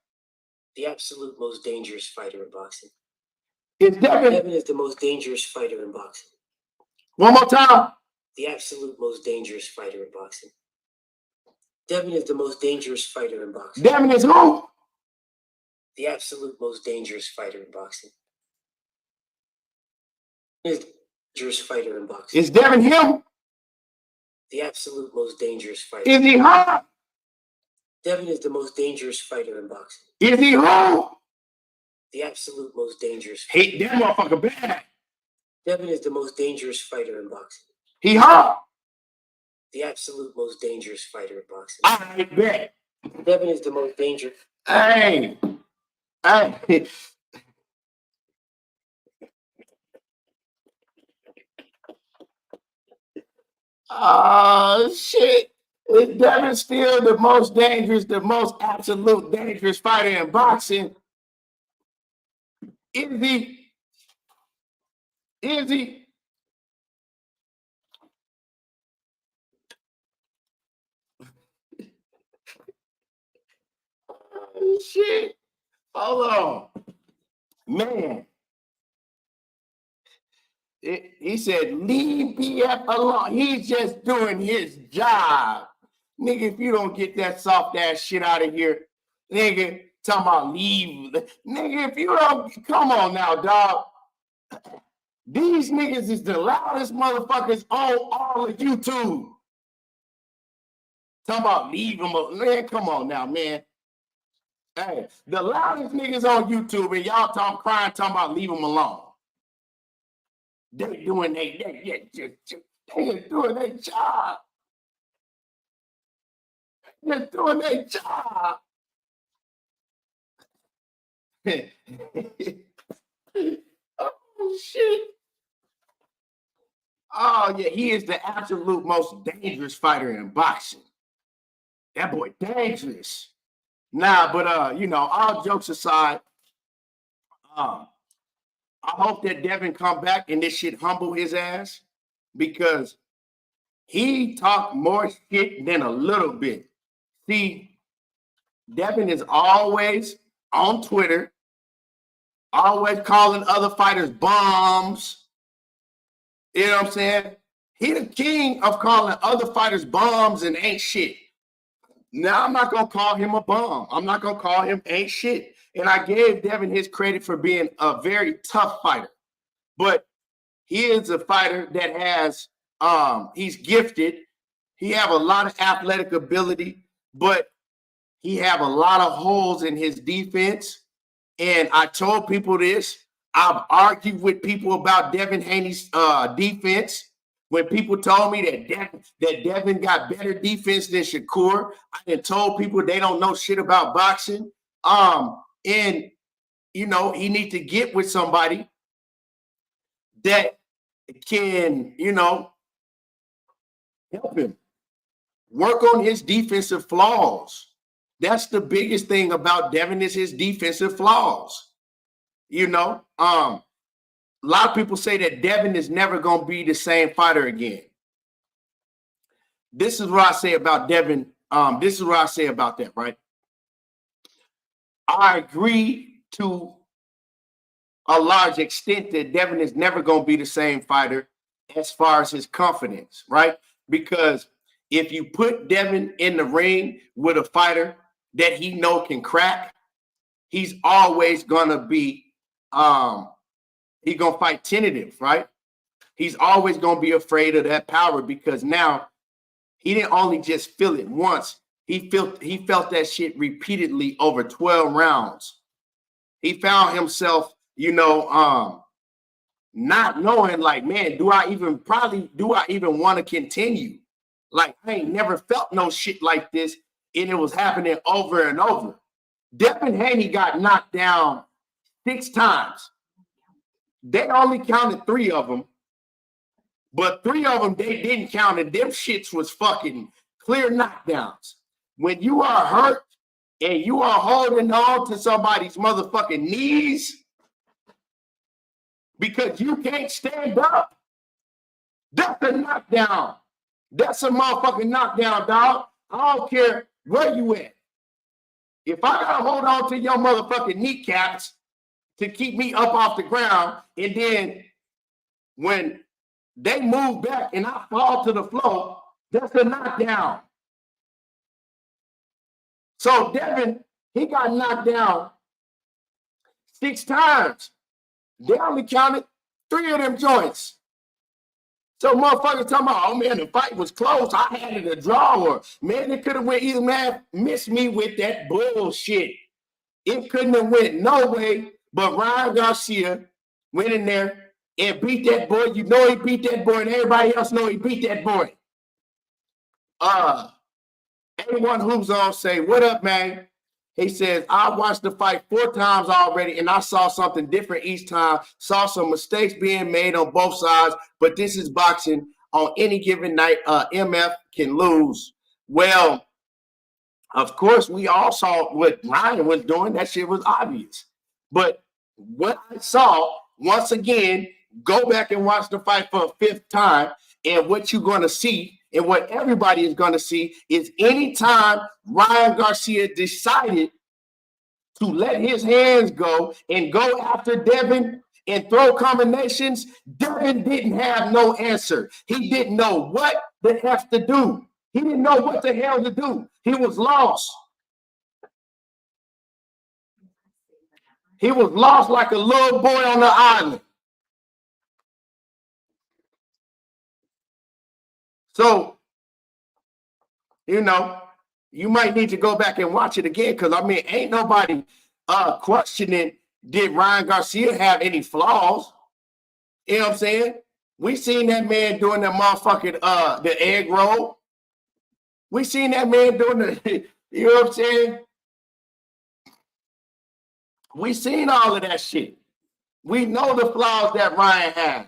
The absolute most dangerous fighter in boxing. Is Devin? Devin is the most dangerous fighter in boxing. One more time. The absolute most dangerous fighter in boxing. Devin is the most dangerous fighter in boxing. Devin is who? The absolute most dangerous fighter in boxing. Is the dangerous fighter in boxing. Is Devin him? The absolute most dangerous fighter. Is he her? Devin is the most dangerous fighter in boxing. Is he who? The absolute most dangerous. Hey, that motherfucker bad. Devin is the most dangerous fighter in boxing. He her? The absolute most dangerous fighter in boxing. I bet. Devin is the most dangerous. Hey. Oh, shit. Is Devin still the most dangerous, the most absolute dangerous fighter in boxing? Is he? Is he? Oh, shit. Hold on. Man. He said, leave BF alone. He's just doing his job. Nigga, if you don't get that soft ass shit out of here, nigga, talking about leave. Nigga, if you don't, come on now, dog. These niggas is the loudest motherfuckers on all of YouTube. Talking about leave him alone. Man, come on now, man. Hey, the loudest niggas on YouTube and y'all crying, talking about leave him alone. They doing they doing their job. They're doing their job. Oh shit. Oh yeah, he is the absolute most dangerous fighter in boxing. That boy dangerous. Nah, but you know, all jokes aside, I hope that Devin come back and this shit humble his ass, because he talked more shit than a little bit. See, Devin is always on Twitter, always calling other fighters bums. You know what I'm saying? He the king of calling other fighters bums and ain't shit. Now I'm not gonna call him a bum. I'm not gonna call him ain't shit. And I gave Devin his credit for being a very tough fighter. But he is a fighter that has he's gifted. He have a lot of athletic ability, but he have a lot of holes in his defense. And I told people this. I've argued with people about Devin Haney's defense. When people told me that Devin got better defense than Shakur, I then told people they don't know shit about boxing. And you know, he needs to get with somebody that can, you know, help him work on his defensive flaws. That's the biggest thing about Devin is his defensive flaws. You know, a lot of people say that Devin is never going to be the same fighter again. This is what I say about Devin. This is what I say about that, right? I agree to a large extent that Devin is never going to be the same fighter as far as his confidence, right? Because if you put Devin in the ring with a fighter that he know can crack, he's always going to be he's going to fight tentative, right? He's always going to be afraid of that power, because now he didn't only just feel it once. He felt that shit repeatedly over 12 rounds. He found himself, you know, not knowing, like, man, do I even want to continue? Like, I ain't never felt no shit like this, and it was happening over and over. Devin Haney got knocked down 6 times. They only counted 3 of them, but 3 of them they didn't count, and them shits was fucking clear knockdowns. When you are hurt and you are holding on to somebody's motherfucking knees because you can't stand up, that's a knockdown. That's a motherfucking knockdown, dog. I don't care where you at. If I gotta hold on to your motherfucking kneecaps to keep me up off the ground, and then when they move back and I fall to the floor, that's a knockdown. So Devin, he got knocked down 6 times. They only counted 3 of them joints. So motherfuckers talking about, oh man, the fight was close. I had it a draw, or man, it could have went either. Man, missed me with that bullshit. It couldn't have went no way, but Ryan Garcia went in there and beat that boy. You know he beat that boy, and everybody else know he beat that boy. A1 Hoops on say, what up, man? He says, I watched the fight 4 times already, and I saw something different each time. Saw some mistakes being made on both sides, but this is boxing. On any given night, MF can lose. Well, of course, we all saw what Ryan was doing. That shit was obvious. But what I saw, once again, go back and watch the fight for a 5th time, and what you're going to see, and what everybody is going to see, is anytime Ryan Garcia decided to let his hands go and go after Devin and throw combinations, Devin didn't have no answer. He didn't know what the F to do. He didn't know what the hell to do. He was lost. He was lost like a little boy on the island. So You know, you might need to go back and watch it again because I mean, ain't nobody questioning did Ryan Garcia have any flaws. You know what I'm saying? We seen that man doing the motherfucking the egg roll. We seen that man doing the, you know what I'm saying? We seen all of that shit. We know the flaws that Ryan has.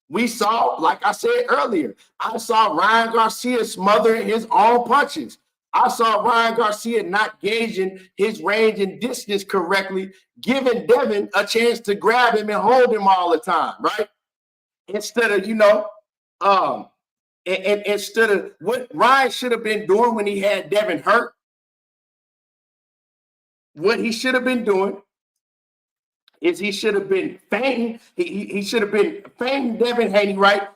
We saw, like I said earlier, I saw Ryan Garcia smothering his own punches. I saw Ryan Garcia not gauging his range and distance correctly, giving Devin a chance to grab him and hold him all the time, right? Instead of, you know, and instead of what Ryan should have been doing when he had Devin hurt, what he should have been doing is he should have been feigning, he should have been feigning Devin Haney, right?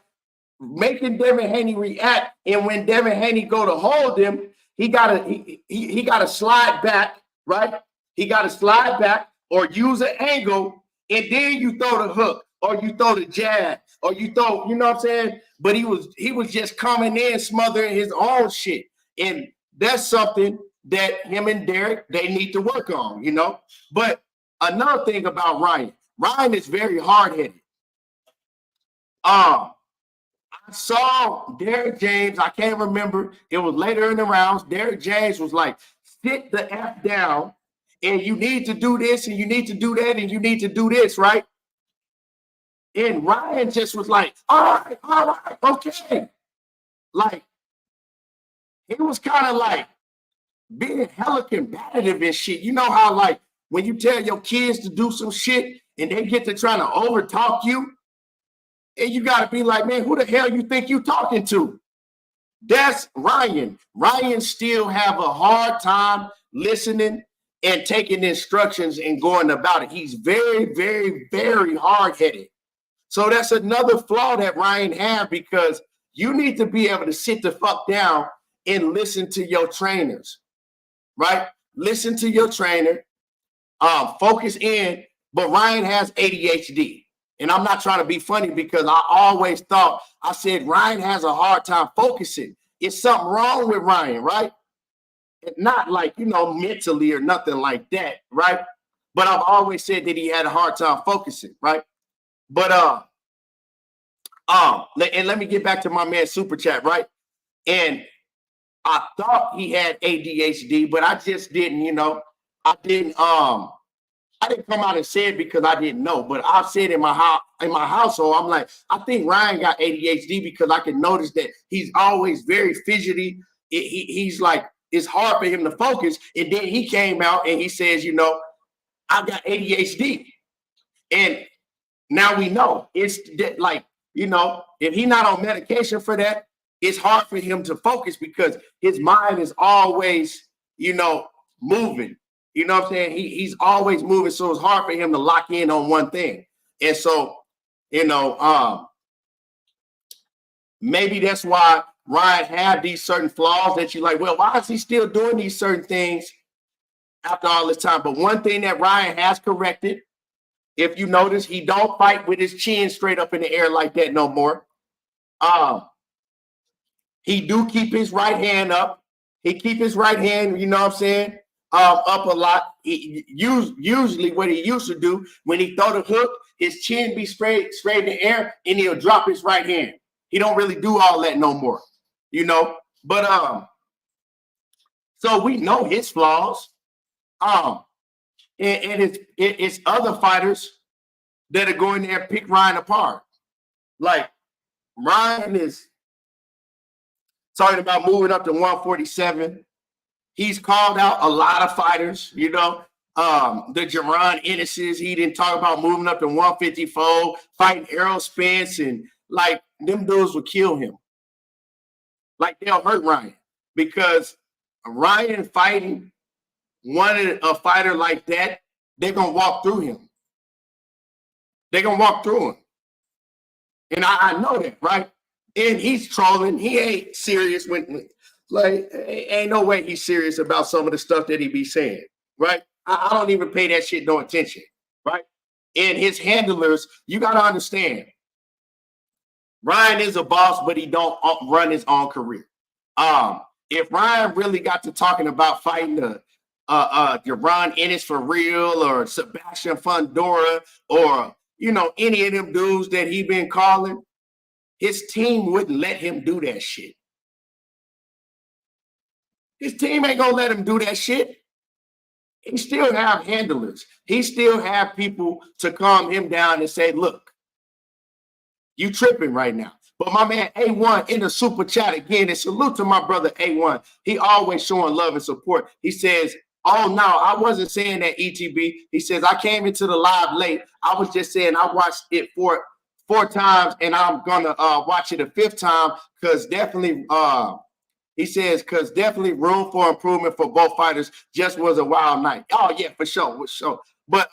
Making Devin Haney react, and when Devin Haney go to hold him, he gotta slide back, right? He gotta slide back or use an angle, and then you throw the hook or you throw the jab or you throw, you know what I'm saying? But he was just coming in smothering his own shit, and that's something that him and Derek they need to work on, you know. But another thing about Ryan is very hard-headed. I saw Derek James, I can't remember, it was later in the rounds. Derek James was like, sit the F down, and you need to do this, and you need to do that, and you need to do this, right? And Ryan just was like, all right, okay. Like, he was kind of like being hella combative and shit. You know how, like, when you tell your kids to do some shit and they get to trying to overtalk you, and you got to be like, man, who the hell you think you talking to? That's Ryan. Ryan still have a hard time listening and taking instructions and going about it. He's very, very, very hard-headed. So that's another flaw that Ryan have, because you need to be able to sit the fuck down and listen to your trainers, right? Listen to your trainer, focus in, but Ryan has ADHD. And I'm not trying to be funny, because I always thought, I said, Ryan has a hard time focusing. It's something wrong with Ryan, right? It's not like, you know, mentally or nothing like that, right? But I've always said that he had a hard time focusing, right? But and let me get back to my man Super Chat, right? And I thought he had ADHD, but I just didn't, you know, I didn't come out and say it because I didn't know. But I've said in my household, I'm like, I think Ryan got ADHD because I can notice that he's always very fidgety. He's like, it's hard for him to focus. And then he came out and he says, you know, I got ADHD. And now we know it's like, you know, if he's not on medication for that, it's hard for him to focus because his mind is always, you know, moving. You know what I'm saying? He's always moving, so it's hard for him to lock in on one thing. And so, you know, maybe that's why Ryan had these certain flaws that you're like, well, why is he still doing these certain things after all this time? But one thing that Ryan has corrected, if you notice, he don't fight with his chin straight up in the air like that no more. He do keep his right hand up. He keep his right hand, you know what I'm saying, up a lot. Usually what he used to do when he throw the hook, his chin be straight in the air, and he'll drop his right hand. He don't really do all that no more, you know. But so we know his flaws. And it's other fighters that are going there and pick Ryan apart. Like, Ryan is talking about moving up to 147. He's called out a lot of fighters, you know. The Jerron Ennis's, he didn't talk about moving up to 154, fighting Errol Spence, and like them dudes will kill him. Like, they'll hurt Ryan, because Ryan fighting a fighter like that, they're gonna walk through him. They're gonna walk through him. And I know that, right? And he's trolling. He ain't serious when like, ain't no way he's serious about some of the stuff that he be saying, right? I don't even pay that shit no attention, right? And his handlers, you got to understand, Ryan is a boss, but he don't run his own career. if Ryan really got to talking about fighting Ron Ennis for real, or Sebastian Fundora, or any of them dudes that he been calling, his team wouldn't let him do that shit. His team ain't gonna let him do that shit. He still have handlers. He still have people to calm him down and say, look, you tripping right now. But my man A1 in the super chat again, and salute to my brother A1. He always showing love and support. He says, oh, no, I wasn't saying that, ETB. He says, I came into the live late. I was just saying I watched it four times, and I'm going to watch it a fifth time because definitely he says, because definitely room for improvement for both fighters. Just was a wild night. Oh, yeah, for sure. But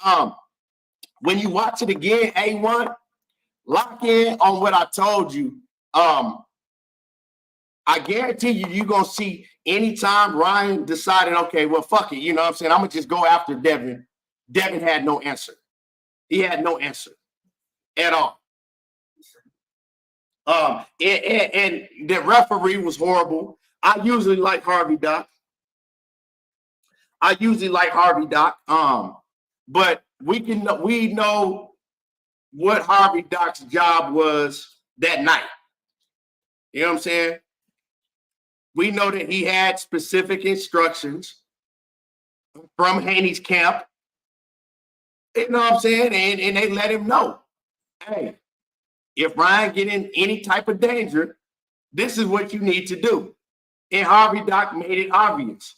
when you watch it again, A1, lock in on what I told you. I guarantee you're going to see anytime Ryan decided, okay, well, fuck it. You know what I'm saying? I'm going to just go after Devin. Devin had no answer. He had no answer at all. And the referee was horrible. I usually like Harvey Doc. But we know what Harvey Doc's job was that night. You know what I'm saying? We know that he had specific instructions from Haney's camp. You know what I'm saying? And they let him know, hey, if Ryan get in any type of danger, this is what you need to do. And Harvey Doc made it obvious.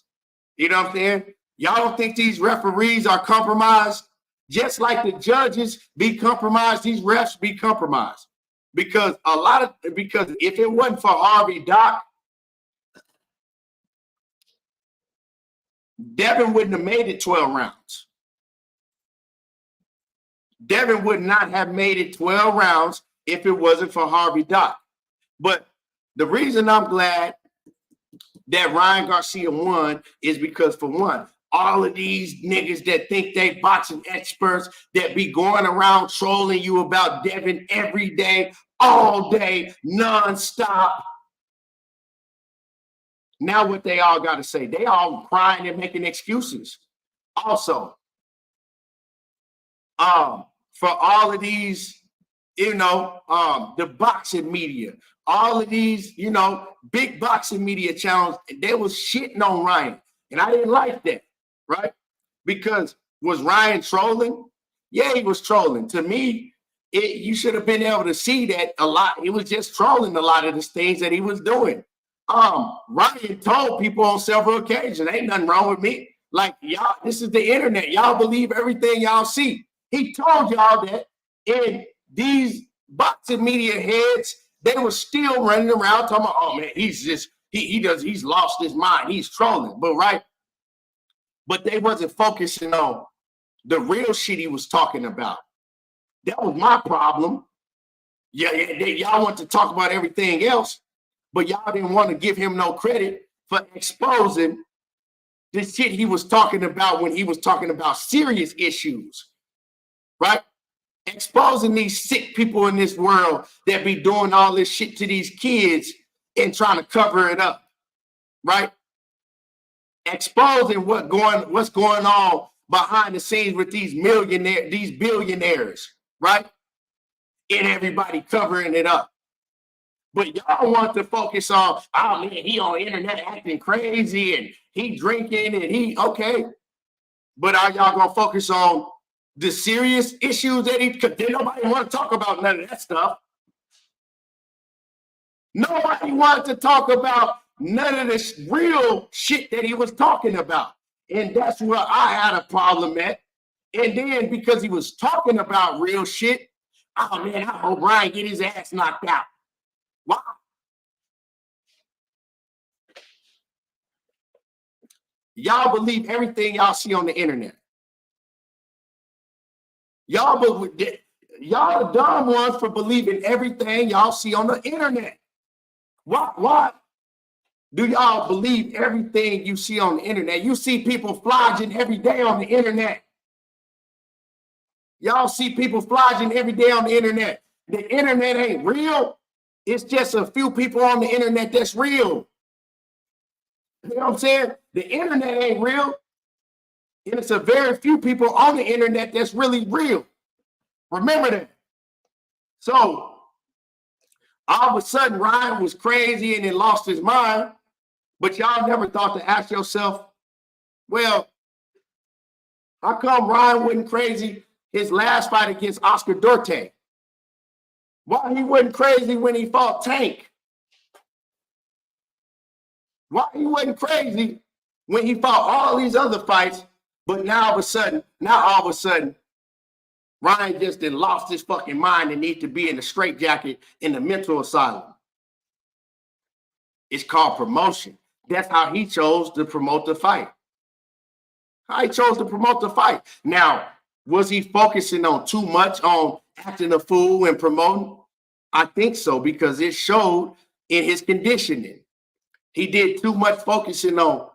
You know what I'm saying? Y'all don't think these referees are compromised? Just like the judges be compromised, these refs be compromised. Because if it wasn't for Harvey Doc, Devin wouldn't have made it 12 rounds. Devin would not have made it 12 rounds if it wasn't for Harvey Doc. But the reason I'm glad that Ryan Garcia won is because, for one, all of these niggas that think they boxing experts that be going around trolling you about Devin every day, all day, nonstop. Now what they all got to say? They all crying and making excuses. Also, for all of these, the boxing media, all of these, big boxing media channels, they was shitting on Ryan. And I didn't like that, right? Because was Ryan trolling? Yeah, he was trolling. To me, you should have been able to see that a lot. He was just trolling a lot of the things that he was doing. Ryan told people on several occasions, ain't nothing wrong with me. Like, y'all, this is the internet. Y'all believe everything y'all see. He told y'all that, and these boxing media heads, they were still running around talking about, oh man, he's lost his mind. He's trolling, but they wasn't focusing on the real shit he was talking about. That was my problem. Yeah, y'all want to talk about everything else, but y'all didn't want to give him no credit for exposing the shit he was talking about when he was talking about serious issues, right? Exposing these sick people in this world that be doing all this shit to these kids and trying to cover it up, right? Exposing what's going on behind the scenes with these billionaires, right? And everybody covering it up. But y'all want to focus on, oh man, he on the internet acting crazy and he drinking and okay. But are y'all gonna focus on the serious issues that because nobody want to talk about none of that stuff. Nobody wanted to talk about none of this real shit that he was talking about. And that's where I had a problem at. And then because he was talking about real shit, oh man, I hope Ryan get his ass knocked out. Wow. Y'all believe everything y'all see on the internet. Y'all the dumb ones for believing everything y'all see on the internet. Why do y'all believe everything you see on the internet? You see people flogging every day on the internet. Y'all see people flogging every day on the internet. The internet ain't real. It's just a few people on the internet that's real. You know what I'm saying? The internet ain't real. And it's a very few people on the internet that's really real. Remember that. So all of a sudden, Ryan was crazy and then lost his mind. But y'all never thought to ask yourself, well, how come Ryan wasn't crazy his last fight against Oscar Duarte? Why he wasn't crazy when he fought Tank? Why he wasn't crazy when he fought all these other fights, but now all of a sudden, Ryan just then lost his fucking mind and needs to be in the straitjacket in the mental asylum. It's called promotion. That's how he chose to promote the fight. Now, was he focusing on too much on acting a fool and promoting? I think so, because it showed in his conditioning. He did too much focusing on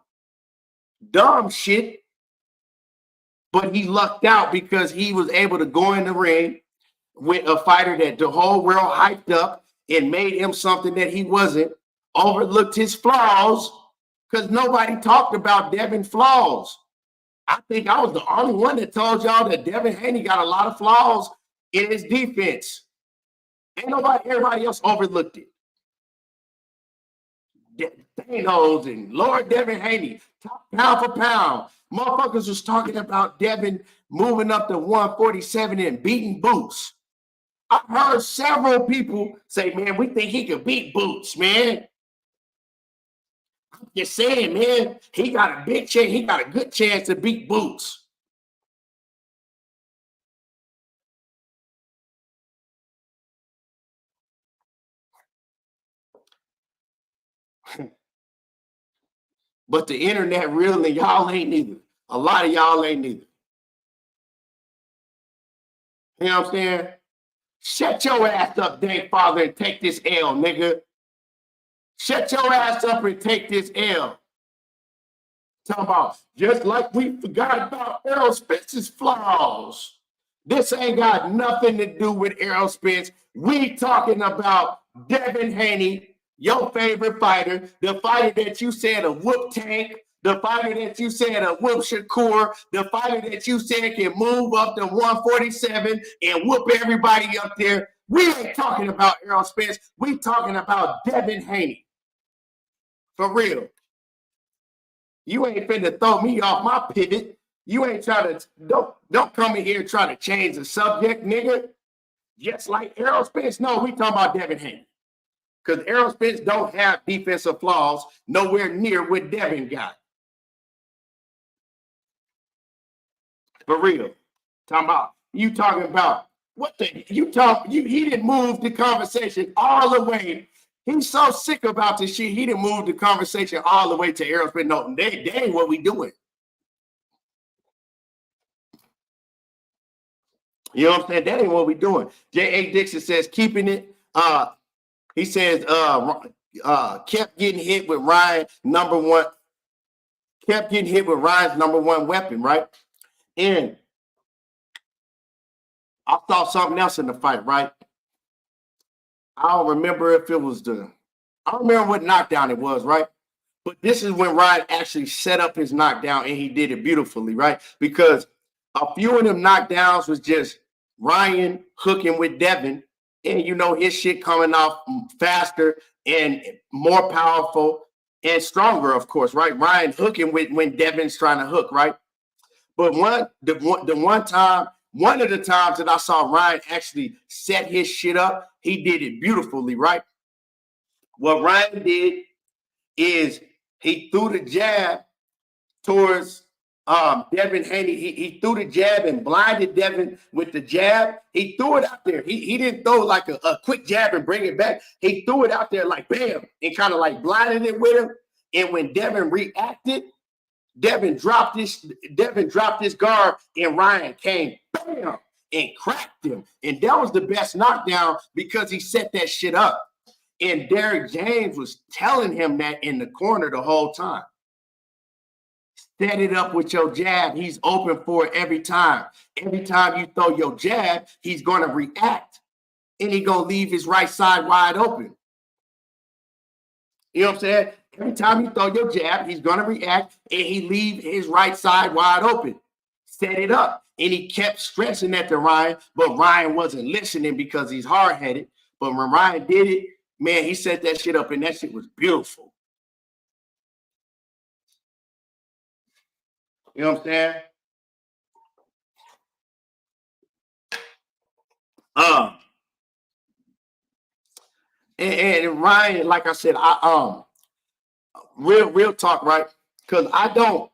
dumb shit, but he lucked out because he was able to go in the ring with a fighter that the whole world hyped up and made him something that he wasn't, overlooked his flaws because nobody talked about Devin's flaws. I think I was the only one that told y'all that Devin Haney got a lot of flaws in his defense. Everybody else overlooked it. Thanos and Lord Devin Haney, top pound for pound. Motherfuckers was talking about Devin moving up to 147 and beating Boots. I heard several people say, man, we think he could beat Boots, man. I'm just saying, man, he got a big chance. He got a good chance to beat Boots. But the internet real and y'all ain't neither. A lot of y'all ain't neither. You know what I'm saying? Shut your ass up, dang father, and take this L, nigga. Shut your ass up and take this L. Talking about, just like we forgot about Errol Spence's flaws. This ain't got nothing to do with Errol Spence. We talking about Devin Haney, your favorite fighter, the fighter that you said a whoop Tank, the fighter that you said a whoop Shakur, the fighter that you said can move up to 147 and whoop everybody up there. We ain't talking about Errol Spence. We talking about Devin Haney. For real. You ain't finna throw me off my pivot. You ain't trying to, don't come in here and try to change the subject, nigga. Just like Errol Spence. No, we talking about Devin Haney. Because Errol Spence don't have defensive flaws nowhere near what Devin got. For real. You talking about what the, he didn't move the conversation all the way. He's so sick about this shit, he didn't move the conversation all the way to Errol Spence. No, they ain't what we doing. You know what I'm saying? That ain't what we doing. J.A. Dixon says, keeping it. He says, kept getting hit with Ryan number one. Kept getting hit with Ryan's number one weapon, right? And I saw something else in the fight, right? I don't remember if it was I don't remember what knockdown it was, right? But this is when Ryan actually set up his knockdown and he did it beautifully, right? Because a few of them knockdowns was just Ryan hooking with Devin, and you know his shit coming off faster and more powerful and stronger, of course, right? Ryan hooking with when Devin's trying to hook, right? But one of the times that I saw Ryan actually set his shit up, he did it beautifully, right? What Ryan did is he threw the jab towards Devin Haney. He threw the jab and blinded Devin with the jab. He threw it out there. He didn't throw like a quick jab and bring it back. He threw it out there like bam and kind of like blinded it with him. And when Devin reacted, Devin dropped his guard and Ryan came bam and cracked him. And that was the best knockdown because he set that shit up. And Derrick James was telling him that in the corner the whole time. Set it up with your jab. He's open for it every time. Every time you throw your jab, he's going to react. And he's going to leave his right side wide open. You know what I'm saying? Every time you throw your jab, he's going to react, and he leave his right side wide open. Set it up. And he kept stressing that to Ryan, but Ryan wasn't listening because he's hard-headed. But when Ryan did it, man, he set that shit up, and that shit was beautiful. You know what I'm saying? And Ryan, like I said, real talk, right? Because I don't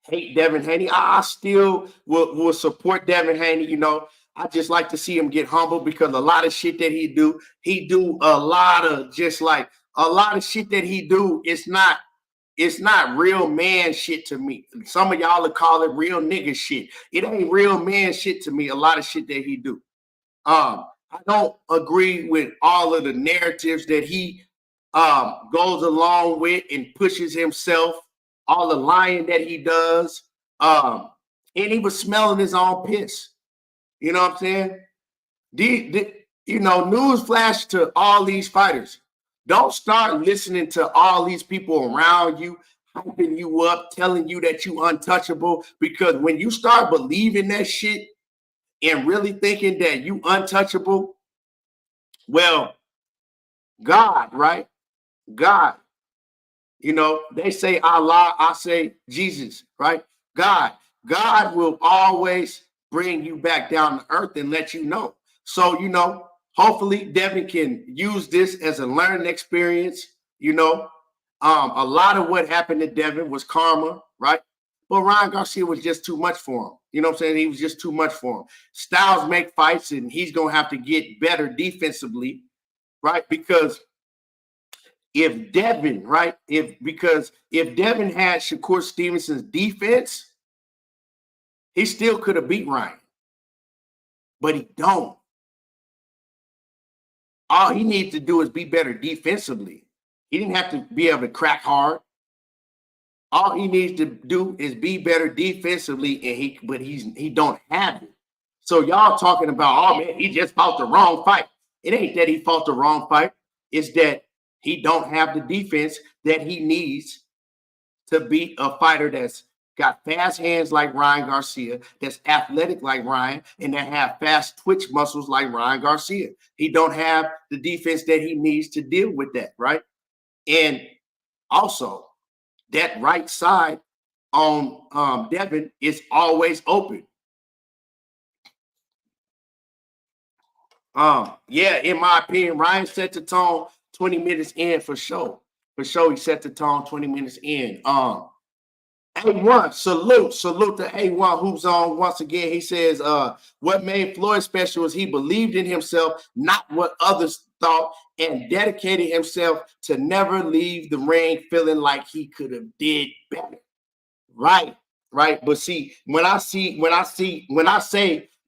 hate Devin Haney. I still will support Devin Haney. You know, I just like to see him get humble because a lot of shit that he do a lot of just like a lot of shit that he do. It's not real man shit to me. Some of y'all will call it real nigga shit. It ain't real man shit to me. A lot of shit that he do. I don't agree with all of the narratives that he goes along with and pushes himself, all the lying that he does. And he was smelling his own piss. You know what I'm saying? News flash to all these fighters. Don't start listening to all these people around you, hyping you up, telling you that you untouchable. Because when you start believing that shit and really thinking that you untouchable, well, God, right? God. You know, they say Allah, I say Jesus, right? God will always bring you back down to earth and let you know. So, you know, hopefully Devin can use this as a learning experience. You know, a lot of what happened to Devin was karma, right? But Ryan Garcia was just too much for him. You know what I'm saying? He was just too much for him. Styles make fights, and he's going to have to get better defensively, right? Because if Devin, right, if Devin had Shakur Stevenson's defense, he still could have beat Ryan. But he don't. All he needs to do is be better defensively. He didn't have to be able to crack hard. All he needs to do is be better defensively, and he don't have it. So y'all talking about, oh man, he just fought the wrong fight. It ain't that he fought the wrong fight. It's that he don't have the defense that he needs to be a fighter that's got fast hands like Ryan Garcia, that's athletic like Ryan, and that have fast twitch muscles like Ryan Garcia. He don't have the defense that he needs to deal with that, right? And also, that right side on Devin is always open. Yeah, in my opinion, Ryan set the tone 20 minutes in for sure. For sure, he set the tone 20 minutes in. A1, salute to A1, who's on once again. He says, what made Floyd special is he believed in himself, not what others thought, and dedicated himself to never leave the ring feeling like he could have did better. Right. But see, when I say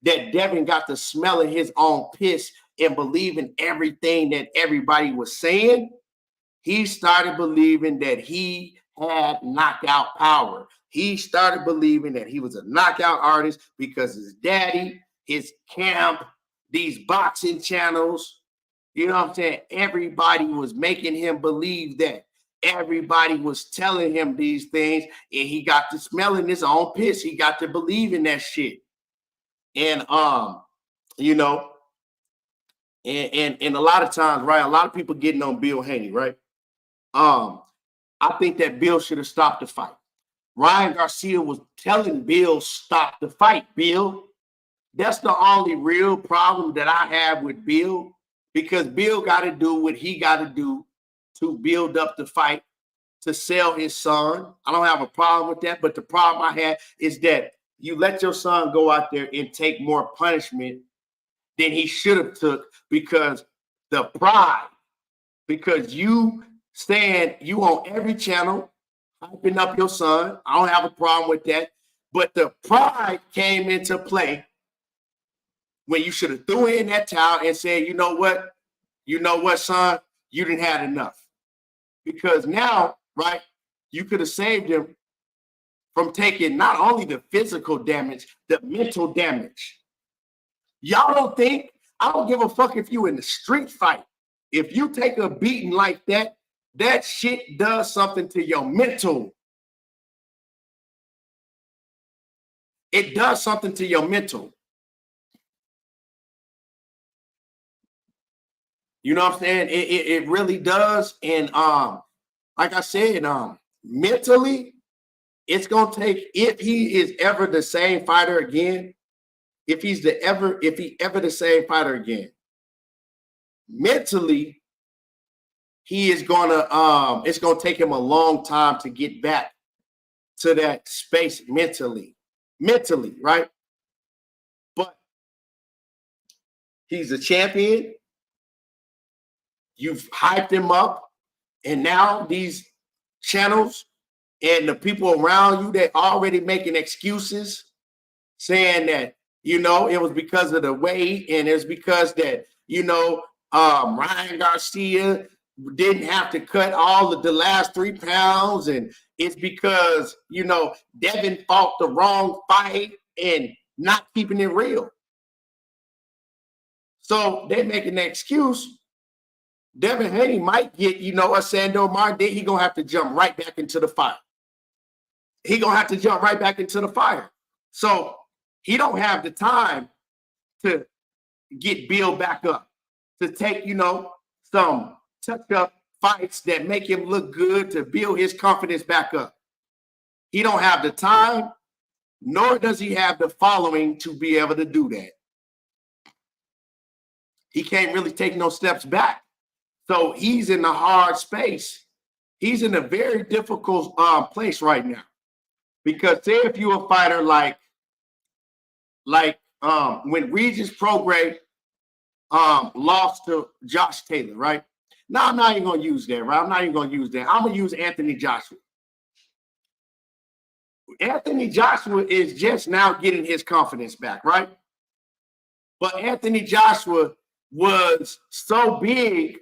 that Devin got the smell of his own piss and believing everything that everybody was saying, he started believing that he had knockout power. He started believing that he was a knockout artist because his daddy, his camp, these boxing channels, you know what I'm saying? Everybody was making him believe that. Everybody was telling him these things, and he got to smelling his own piss. He got to believe in that shit. And you know, and a lot of times, right? A lot of people getting on Bill Haney, right? I think that Bill should have stopped the fight. Ryan Garcia was telling Bill, stop the fight, Bill. That's the only real problem that I have with Bill, because Bill got to do what he got to do to build up the fight, to sell his son. I don't have a problem with that, but the problem I had is that you let your son go out there and take more punishment than he should have took because the pride, because you stand, you on every channel, hyping up your son. I don't have a problem with that. But the pride came into play when you should have threw in that towel and said, you know what, son, you didn't have enough. Because now, right, you could have saved him from taking not only the physical damage, the mental damage. Y'all don't think, I don't give a fuck if you in the street fight. If you take a beating like that, That shit does something to your mental. It does something to your mental. You know what I'm saying? It really does. And like I said, mentally, it's gonna take, if he is ever the same fighter again, if he ever the same fighter again, mentally, he is gonna it's gonna take him a long time to get back to that space mentally, right? But he's a champion. You've hyped him up, and now these channels and the people around you, they're already making excuses, saying that, you know, it was because of the weight, and it's because that, you know, Ryan Garcia didn't have to cut all of the last 3 pounds, and it's because, you know, Devin fought the wrong fight and not keeping it real. So they're making an excuse. Devin Haney might get, you know, a Sandor Martin. He gonna have to jump right back into the fire. He gonna have to jump right back into the fire. So he don't have the time to get built back up, to take, you know, some touch-up fights that make him look good, to build his confidence back up. He don't have the time, nor does he have the following to be able to do that. He can't really take no steps back. So he's in a hard space. He's in a very difficult place right now. Because say if you're a fighter like when Regis Prograis lost to Josh Taylor, right? No, I'm not even going to use that, right? I'm not even going to use that. I'm going to use Anthony Joshua. Anthony Joshua is just now getting his confidence back, right? But Anthony Joshua was so big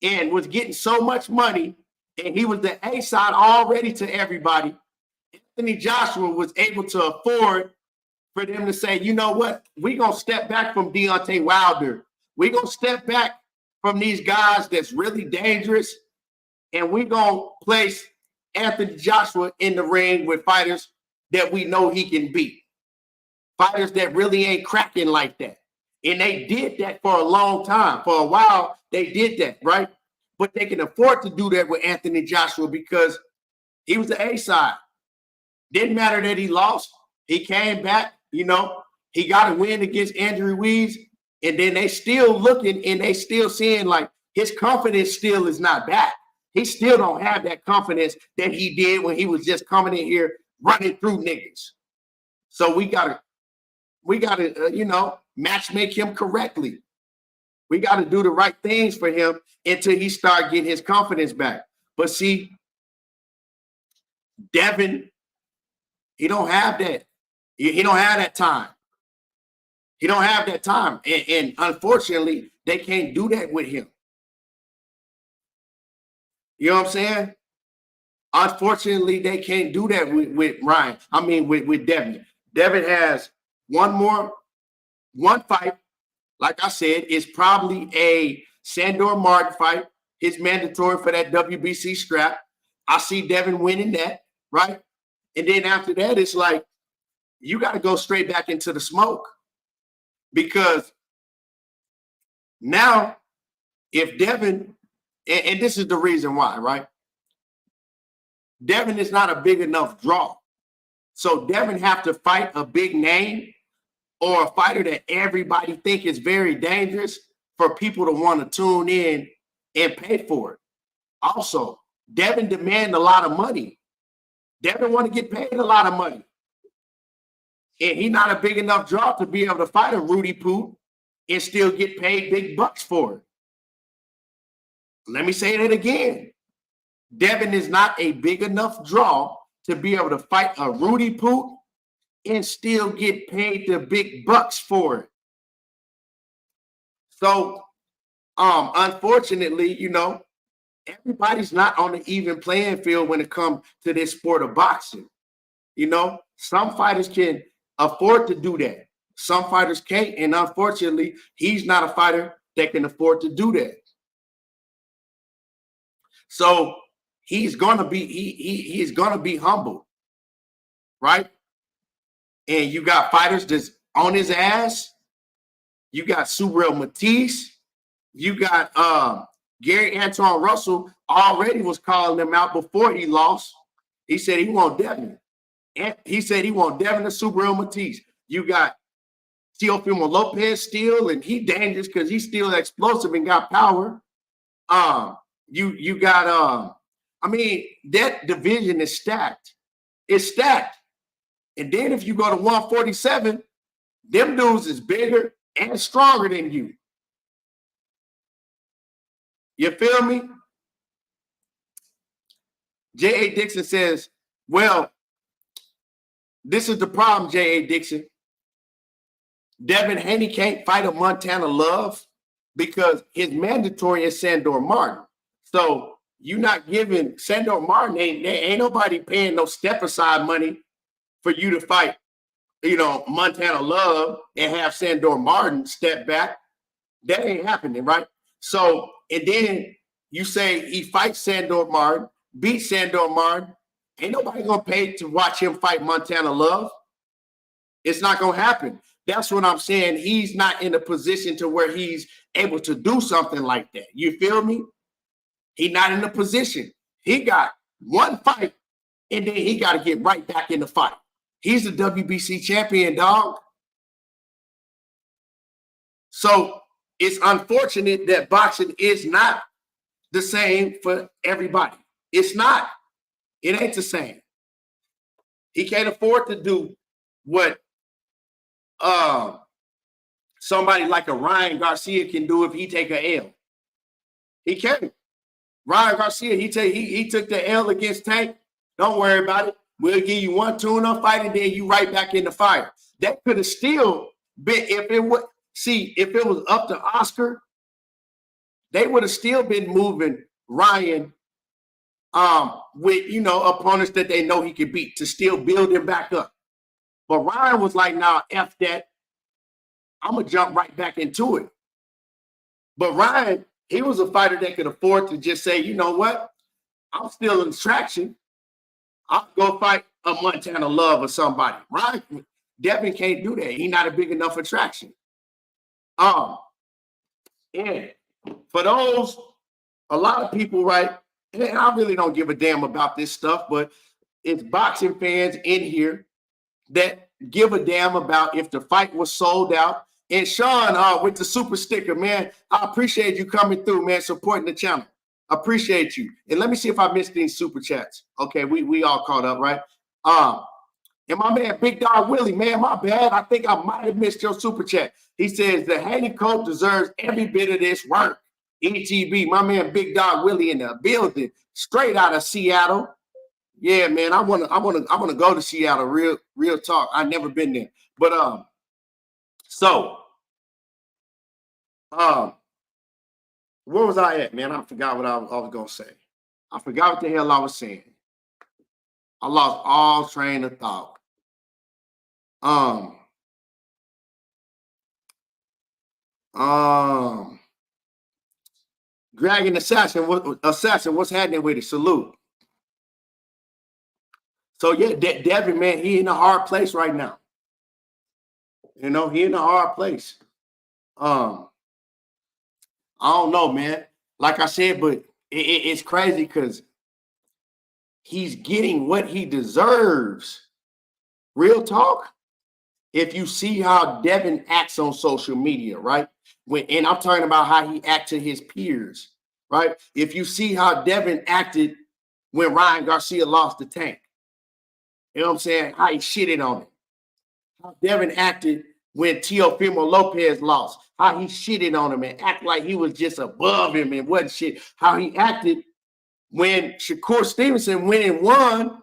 and was getting so much money, and he was the A side already to everybody. Anthony Joshua was able to afford for them to say, you know what, we're going to step back from Deontay Wilder. We're going to step back from these guys that's really dangerous, and we're going to place Anthony Joshua in the ring with fighters that we know he can beat. Fighters that really ain't cracking like that. And they did that for a long time. For a while, they did that, right? But they can afford to do that with Anthony Joshua because he was the A side. Didn't matter that he lost. He came back, you know, he got a win against Andrew Ruiz, and then they still looking and they still seeing like his confidence still is not back. He still don't have that confidence that he did when he was just coming in here running through niggas. So we gotta, you know, match make him correctly. We got to do the right things for him until he start getting his confidence back. But see, Devin, he don't have that. He don't have that time. He don't have that time. And unfortunately, they can't do that with him. You know what I'm saying? Unfortunately, they can't do that with Ryan. I mean, with Devin. Devin has one fight. Like I said, it's probably a Sandor Martin fight. It's mandatory for that WBC strap. I see Devin winning that, right? And then after that, it's like, you got to go straight back into the smoke. Because now, if Devin, and this is the reason why, right? Devin is not a big enough draw. So Devin have to fight a big name or a fighter that everybody think is very dangerous for people to want to tune in and pay for it. Also, Devin demand a lot of money. Devin want to get paid a lot of money. And he's not a big enough draw to be able to fight a Rudy Poot and still get paid big bucks for it. Let me say that again. Devin is not a big enough draw to be able to fight a Rudy Poot and still get paid the big bucks for it. So, unfortunately, you know, everybody's not on the even playing field when it comes to this sport of boxing. You know, some fighters can afford to do that. Some fighters can't, and unfortunately, he's not a fighter that can afford to do that. So he's gonna be he's gonna be humble, right? And you got fighters that's on his ass. You got Subriel Matisse. You got Gary Antoine Russell already was calling him out before he lost. He said he want Devin. And he said he want Devin and Subriel Matisse. You got Teofimo Lopez still, and he dangerous because he's still explosive and got power. You got I mean, that division is stacked. It's stacked. And then if you go to 147, them dudes is bigger and stronger than you. You feel me? J.A. Dixon says, well, this is the problem, J.A. Dixon. Devin Haney can't fight a Montana Love because his mandatory is Sandor Martin. So you're not giving Sandor Martin, ain't nobody paying no step aside money for you to fight, Montana Love and have Sandor Martin step back. That ain't happening, right? So, and then you say he fights Sandor Martin, beats Sandor Martin. Ain't nobody gonna pay to watch him fight Montana Love. It's not gonna happen. That's what I'm saying. He's not in a position to where he's able to do something like that. You feel me? He's not in a position. He got one fight, and then he got to get right back in the fight. He's the WBC champion, dog. So it's unfortunate that boxing is not the same for everybody. It's not. It ain't the same. He can't afford to do what somebody like a Ryan Garcia can do if he take a L. He can't. Ryan Garcia, he took the L against Tank. Don't worry about it. We'll give you one tune-up fight, and then you right back in the fire. That could have still been, if it was up to Oscar, they would have still been moving Ryan with opponents that they know he could beat to still build him back up. But Ryan was like, nah, F that. I'm gonna jump right back into it. But Ryan, he was a fighter that could afford to just say, you know what? I'm still in traction. I'll go fight a Montana Love or somebody. Ryan, Devin can't do that. He's not a big enough attraction. And for those, a lot of people, right? And I really don't give a damn about this stuff, but it's boxing fans in here that give a damn about if the fight was sold out. And Sean, with the super sticker, man, I appreciate you coming through, man, supporting the channel. Appreciate you. And let me see if I missed any super chats. Okay, we all caught up, right? And my man, Big Dog Willie, man, my bad. I think I might have missed your super chat. He says the Haney coach deserves every bit of this work. ETB, my man, Big Dog Willie in the building, straight out of Seattle. Yeah, man, I wanna go to Seattle. Real talk. I've never been there, but where was I at, man? I forgot what I was gonna say. I forgot what the hell I was saying. I lost all train of thought. Dragon Assassin, what's happening with it? Salute. So yeah, Devin, man, he in a hard place right now. He in a hard place. I don't know, man. Like I said, but it's crazy because he's getting what he deserves. Real talk. If you see how Devin acts on social media, right? And I'm talking about how he acts to his peers, right? If you see how Devin acted when Ryan Garcia lost the Tank, you know what I'm saying? How he shitted on him. How Devin acted when Teofimo Lopez lost. How he shitted on him and act like he was just above him and wasn't shit. How he acted when Shakur Stevenson went and won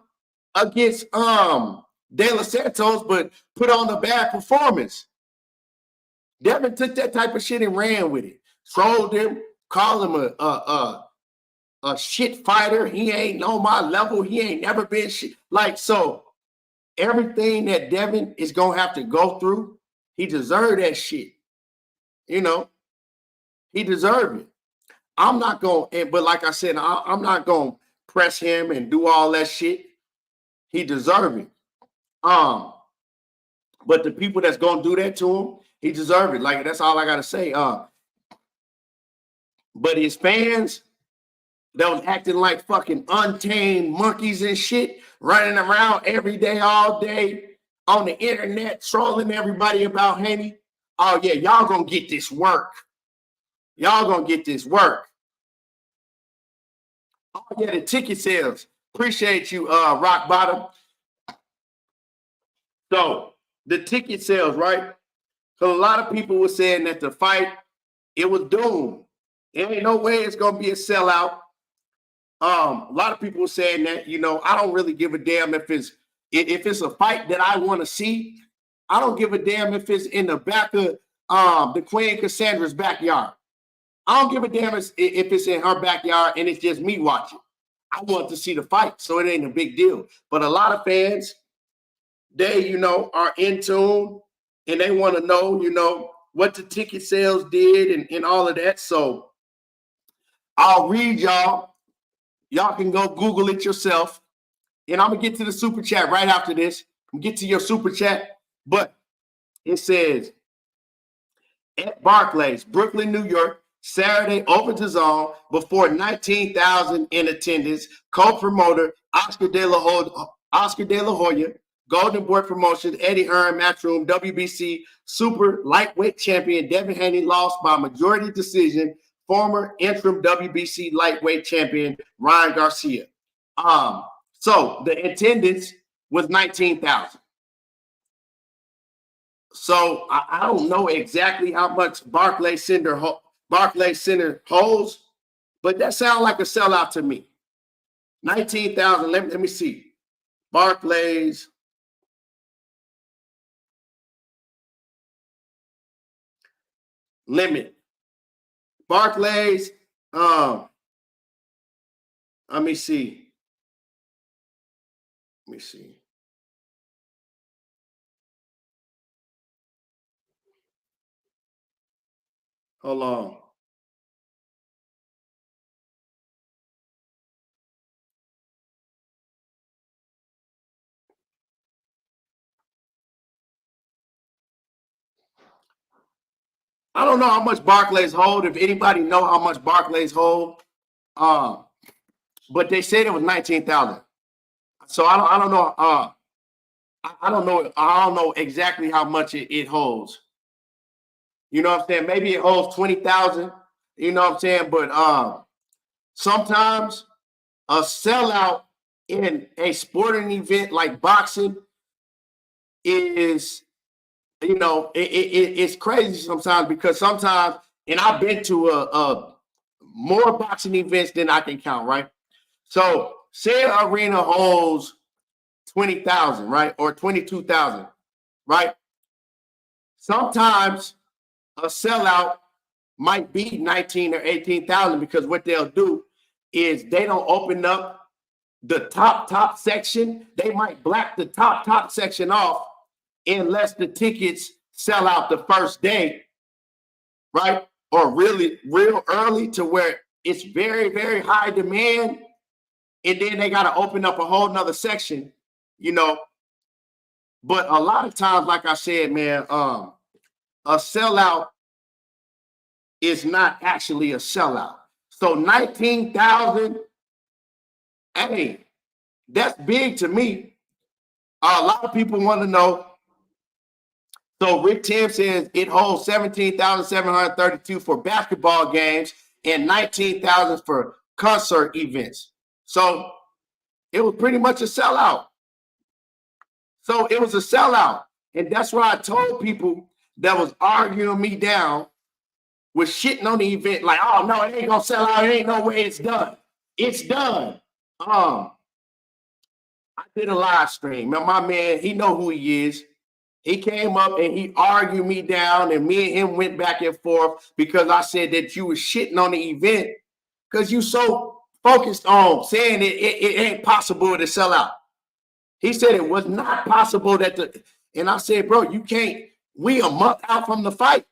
against De Los Santos, but put on a bad performance. Devin took that type of shit and ran with it. Trolled him, called him a shit fighter. He ain't on my level. He ain't never been shit. Like, so everything that Devin is going to have to go through, he deserved that shit. He deserved it. I'm not going, but like I said, I'm not going to press him and do all that shit. He deserves it. But the people that's going to do that to him, he deserves it. Like, that's all I got to say. But his fans that was acting like fucking untamed monkeys and shit, running around every day, all day on the internet, trolling everybody about Haney. Oh, yeah, y'all going to get this work. Y'all going to get this work. Oh, yeah, the ticket sales. Appreciate you, Rock Bottom. So, the ticket sales, right? Because a lot of people were saying that the fight, it was doomed. There ain't no way it's going to be a sellout. A lot of people were saying that, you know, I don't really give a damn if it's a fight that I want to see. I don't give a damn if it's in the back of the Queen Cassandra's backyard. I don't give a damn if it's in her backyard and it's just me watching. I want to see the fight, so it ain't a big deal. But a lot of fans, they, you know, are in tune and they want to know, you know, what the ticket sales did and all of that. So I'll read y'all. Y'all can go Google it yourself. And I'm going to get to the super chat right after this. I'm get to your super chat. But it says, at Barclays, Brooklyn, New York, Saturday over to Zone before 19,000 in attendance. Co-promoter Oscar De La Hoya, Golden Boy Promotions, Eddie Hearn, Matchroom, WBC Super Lightweight Champion Devin Haney lost by majority decision. Former interim WBC Lightweight Champion Ryan Garcia. So the attendance was 19,000. So I don't know exactly how much Barclays Center holds, but that sounds like a sellout to me. 19,000. Let me see. Barclays. Limit. Barclays. Let me see. Hold on. I don't know how much Barclays hold. If anybody know how much Barclays hold, but they said it was 19,000. So I don't know. I don't know. I don't know exactly how much it holds. You know what I'm saying? Maybe it holds 20,000. You know what I'm saying? But sometimes a sellout in a sporting event like boxing is, you know, it's crazy sometimes, because sometimes, and I've been to more boxing events than I can count, right? So say an arena holds 20,000, right? Or 22,000, right? Sometimes a sellout might be 19 or 18,000, because what they'll do is they don't open up the top section. They might black the top section off unless the tickets sell out the first day, right? Or really real early, to where it's very, very high demand. And then they got to open up a whole nother section, you know. But a lot of times, like I said, man, a sellout is not actually a sellout. So 19,000, hey, that's big to me. A lot of people want to know. So Rick Tim says it holds 17,732 for basketball games and 19,000 for concert events. So it was pretty much a sellout. So it was a sellout. And that's why I told people that was arguing me down, was shitting on the event, like, oh no, it ain't gonna sell out. It ain't no way it's done. It's done. I did a live stream. Now, my man, he know who he is. He came up and he argued me down, and me and him went back and forth because I said that you were shitting on the event because you so focused on saying it ain't possible to sell out. He said it was not possible and I said, bro, you can't, we a month out from the fight.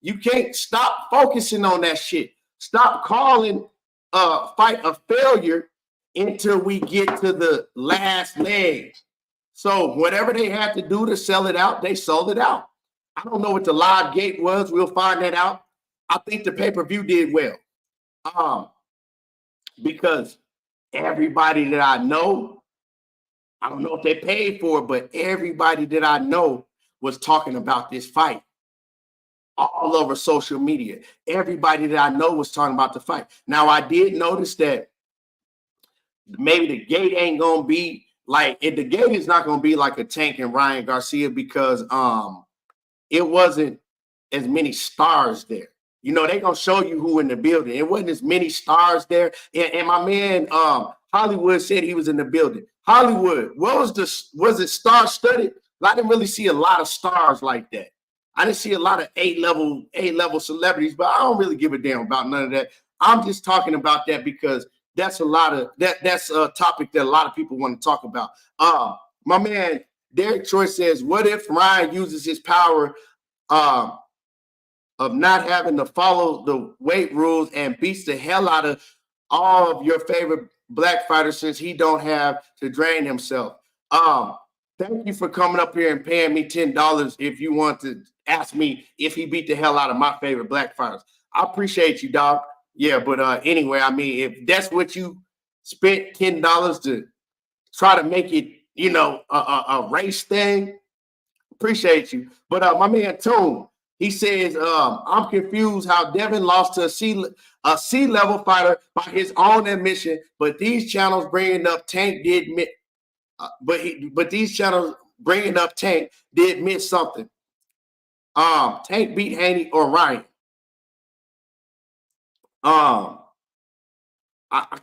You can't stop focusing on that shit. Stop calling fight a failure until we get to the last leg. So whatever they had to do to sell it out, they sold it out. I don't know what the live gate was. We'll find that out. I think the pay-per-view did well. Because everybody that I know, I don't know if they paid for it, but everybody that I know was talking about this fight all over social media. Everybody that I know was talking about the fight. Now, I did notice that maybe the gate ain't gonna be like the gate is not gonna be like a Tank and Ryan Garcia because it wasn't as many stars there. You know, they gonna show you who in the building. It wasn't as many stars there. And my man Hollywood said he was in the building. Hollywood, was it star-studded? I didn't really see a lot of stars like that. I didn't see a lot of A-level celebrities, but I don't really give a damn about none of that. I'm just talking about that because that's a topic that a lot of people want to talk about. My man Derek Troy says, what if Ryan uses his power of not having to follow the weight rules and beats the hell out of all of your favorite black fighters since he don't have to drain himself? Thank you for coming up here and paying me $10 if you want to ask me if he beat the hell out of my favorite black fighters. I appreciate you, dog. Yeah, but anyway, I mean, if that's what you spent $10 to try to make it, you know, a race thing, appreciate you. But my man Toon, he says, I'm confused how Devin lost to a C-level fighter by his own admission, but these channels bringing up Tank did admit, but these channels bringing up Tank did miss something. Tank beat Haney or Ryan. I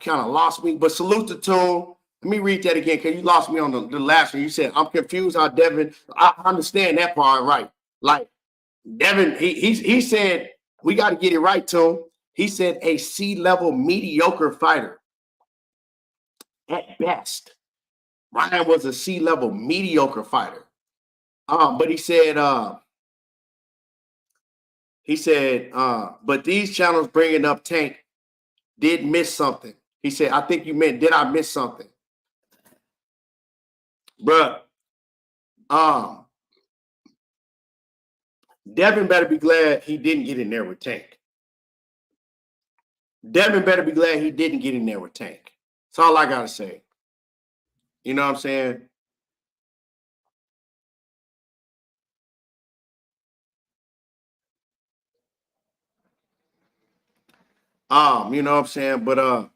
kind of lost me, but salute to Toon. Let me read that again because you lost me on the last one. You said, I'm confused how Devin, I understand that part, right? Like, Devin, he said, we got to get it right, Toon. He said a C-level mediocre fighter at best. Ryan was a C-level mediocre fighter. But he said, but these channels bringing up Tank did miss something. He said, I think you meant, did I miss something? Bruh, Devin better be glad he didn't get in there with Tank. Devin better be glad he didn't get in there with Tank. That's all I got to say. You know what I'm saying? You know what I'm saying? But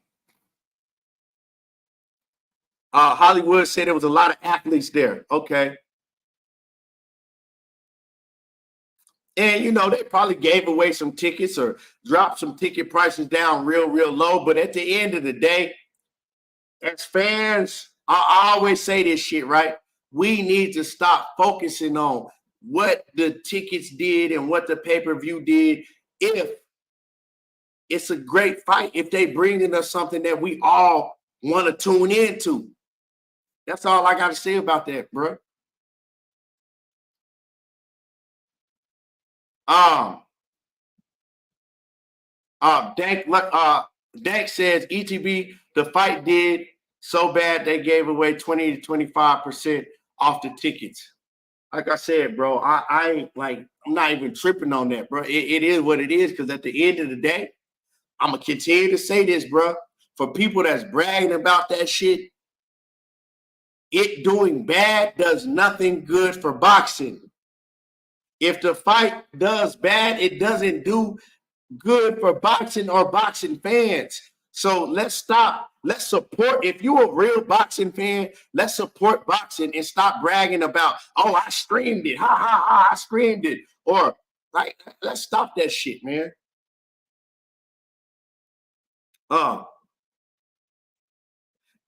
Hollywood said there was a lot of athletes there. Okay. And, you know, they probably gave away some tickets or dropped some ticket prices down real low. But at the end of the day, as fans, I always say this shit, right? We need to stop focusing on what the tickets did and what the pay-per-view did. If it's a great fight, if they bringing us something that we all want to tune into. That's all I got to say about that, bro. Dank says ETB, the fight did so bad they gave away 20 to 25% off the tickets. Like I said, bro, I ain't like, I'm not even tripping on that, bro. It is what it is, because at the end of the day, I'm gonna continue to say this, bro. For people that's bragging about that shit, it doing bad does nothing good for boxing. If the fight does bad, it doesn't do good for boxing or boxing fans. So let's stop. Let's support. If you're a real boxing fan, let's support boxing and stop bragging about, oh, I streamed it. Ha, ha, ha, I streamed it. Or, like, let's stop that shit, man.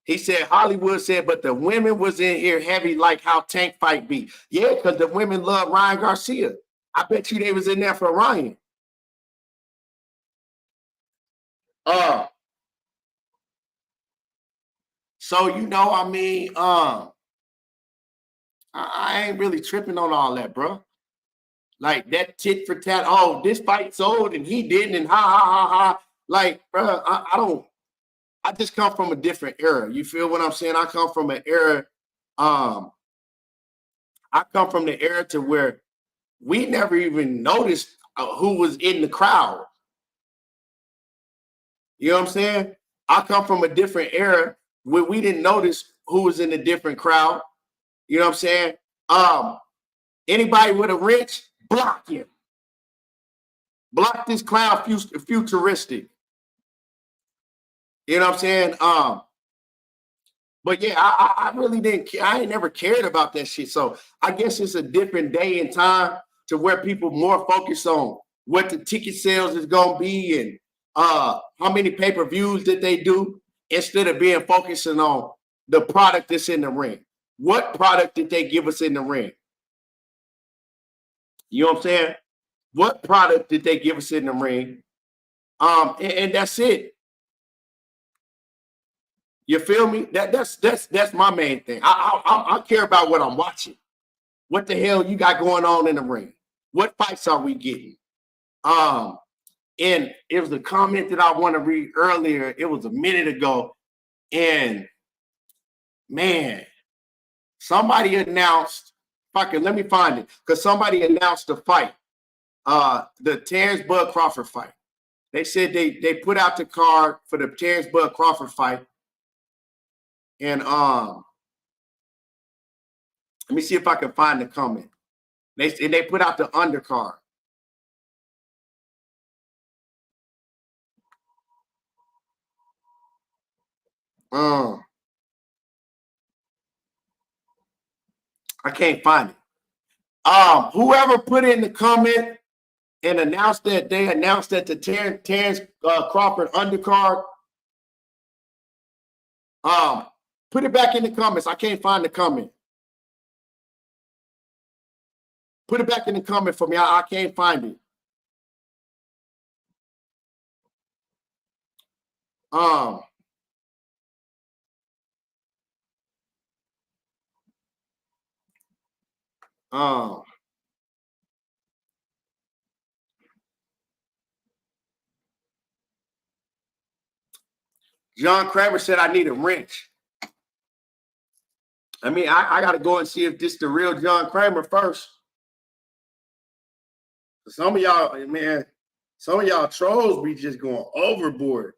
He said, Hollywood said, but the women was in here heavy like how Tank fight be. Yeah, because the women love Ryan Garcia. I bet you they was in there for Ryan. So, you know, I mean, I ain't really tripping on all that, bro. Like that tit for tat. Oh, this fight sold and he didn't, and ha ha ha ha. Like, bro, I just come from a different era. You feel what I'm saying? I come from an era, I come from the era to where we never even noticed who was in the crowd. You know what I'm saying? I come from a different era where we didn't notice who was in a different crowd. You know what I'm saying? Anybody with a wrench, block him. Block this clown futuristic. You know what I'm saying? But yeah, I really didn't care. I ain't never cared about that shit. So I guess it's a different day and time to where people more focus on what the ticket sales is gonna be and how many pay-per-views that they do instead of being focusing on the product that's in the ring. What product did they give us in the ring? You know what I'm saying? What product did they give us in the ring? And that's it. You feel me? That's my main thing. I care about what I'm watching. What the hell you got going on in the ring? What fights are we getting? And it was a comment that I want to read earlier. It was a minute ago. And man, somebody announced, let me find it. Because somebody announced the fight. The Terrence Bud Crawford fight. They said they put out the card for the Terrence Bud Crawford fight. And let me see if I can find the comment. They put out the undercard. I can't find it. Whoever put in the comment and announced that the Terrence Crawford undercard, put it back in the comments. I can't find the comment. Put it back in the comment for me. I can't find it. John Kramer said, I need a wrench. I mean, I got to go and see if this is the real John Kramer first. Some of y'all, man, some of y'all trolls be just going overboard.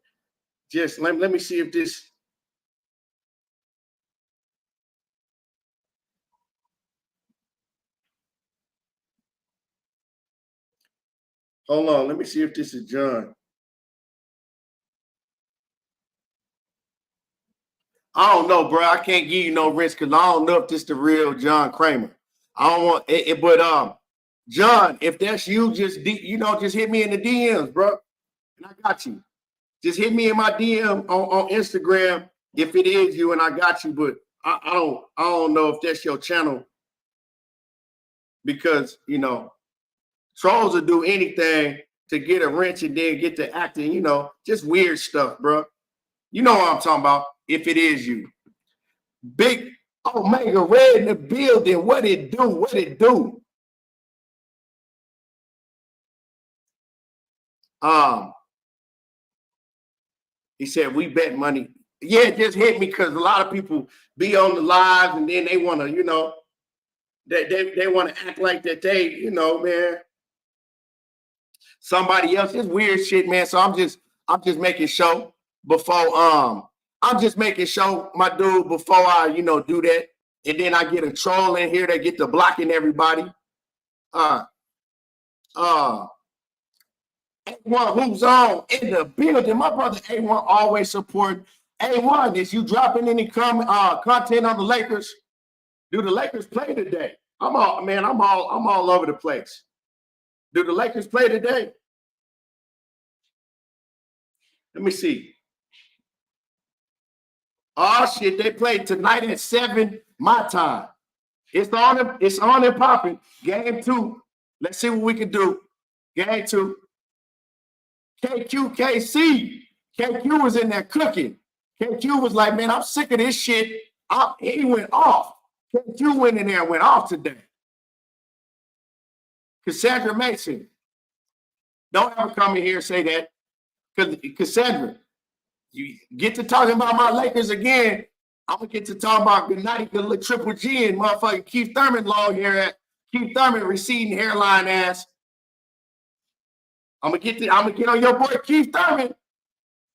Just let me see if this. Hold on, let me see if this is John. I don't know, bro. I can't give you no risk because I don't know if this is the real John Kramer. I don't want it, but John, if that's you, just hit me in the DMs, bro, and I got you. Just hit me in my DM on Instagram if it is you, and I got you. But I don't know if that's your channel because trolls will do anything to get a wrench and then get to acting. Just weird stuff, bro. You know what I'm talking about. If it is you, Big Omega Red in the building. What it do? What it do? He said we bet money. Yeah, it just hit me because a lot of people be on the live and then they want to, they want to act like that they, man, somebody else. It's weird shit, man. So I'm just making sure before I'm just making sure, my dude, before I, do that. And then I get a troll in here that get to blocking everybody. A1 who's on in the building. My brother A1 always support. A1, is you dropping any content on the Lakers? Do the Lakers play today? I'm all over the place. Do the Lakers play today? Let me see. Oh shit, they play tonight at 7 my time. It's on and popping. Game 2. Let's see what we can do. Game 2. KC. KQ was in there cooking. KQ was like, man, I'm sick of this shit. He went off. KQ went in there and went off today. Cassandra Mason. Don't ever come in here and say that. Because Cassandra, you get to talking about my Lakers again, I'm gonna get to talk about good night, the little Triple G and motherfucking Keith Thurman long hair at Keith Thurman receding hairline ass. I'm gonna get on your boy Keith Thurman.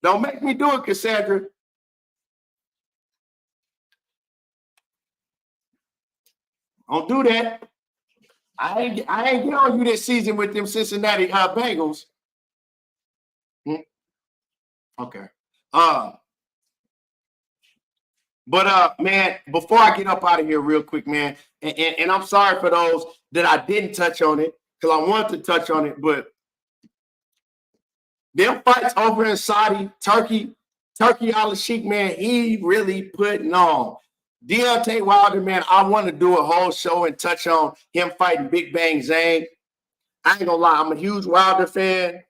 Don't make me do it, Cassandra. Don't do that. I ain't get on you this season with them Cincinnati Bengals. Okay. But man, before I get up out of here real quick, man, and I'm sorry for those that I didn't touch on it, because I wanted to touch on it, but them fights over in Saudi, Turkey Al-Sheikh, man, he really putting on. Deontay Wilder, man, I want to do a whole show and touch on him fighting Big Bang Zane. I ain't gonna lie, I'm a huge Wilder fan,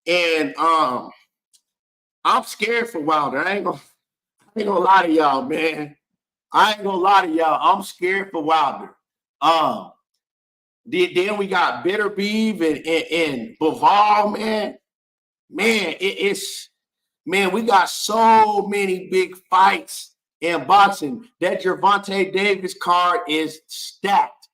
and I'm scared for Wilder. I ain't gonna lie to y'all, man. I ain't gonna lie to y'all. I'm scared for Wilder. Then we got Bitter Beef and Bivol, man. Man, we got so many big fights in boxing. That Gervonta Davis card is stacked.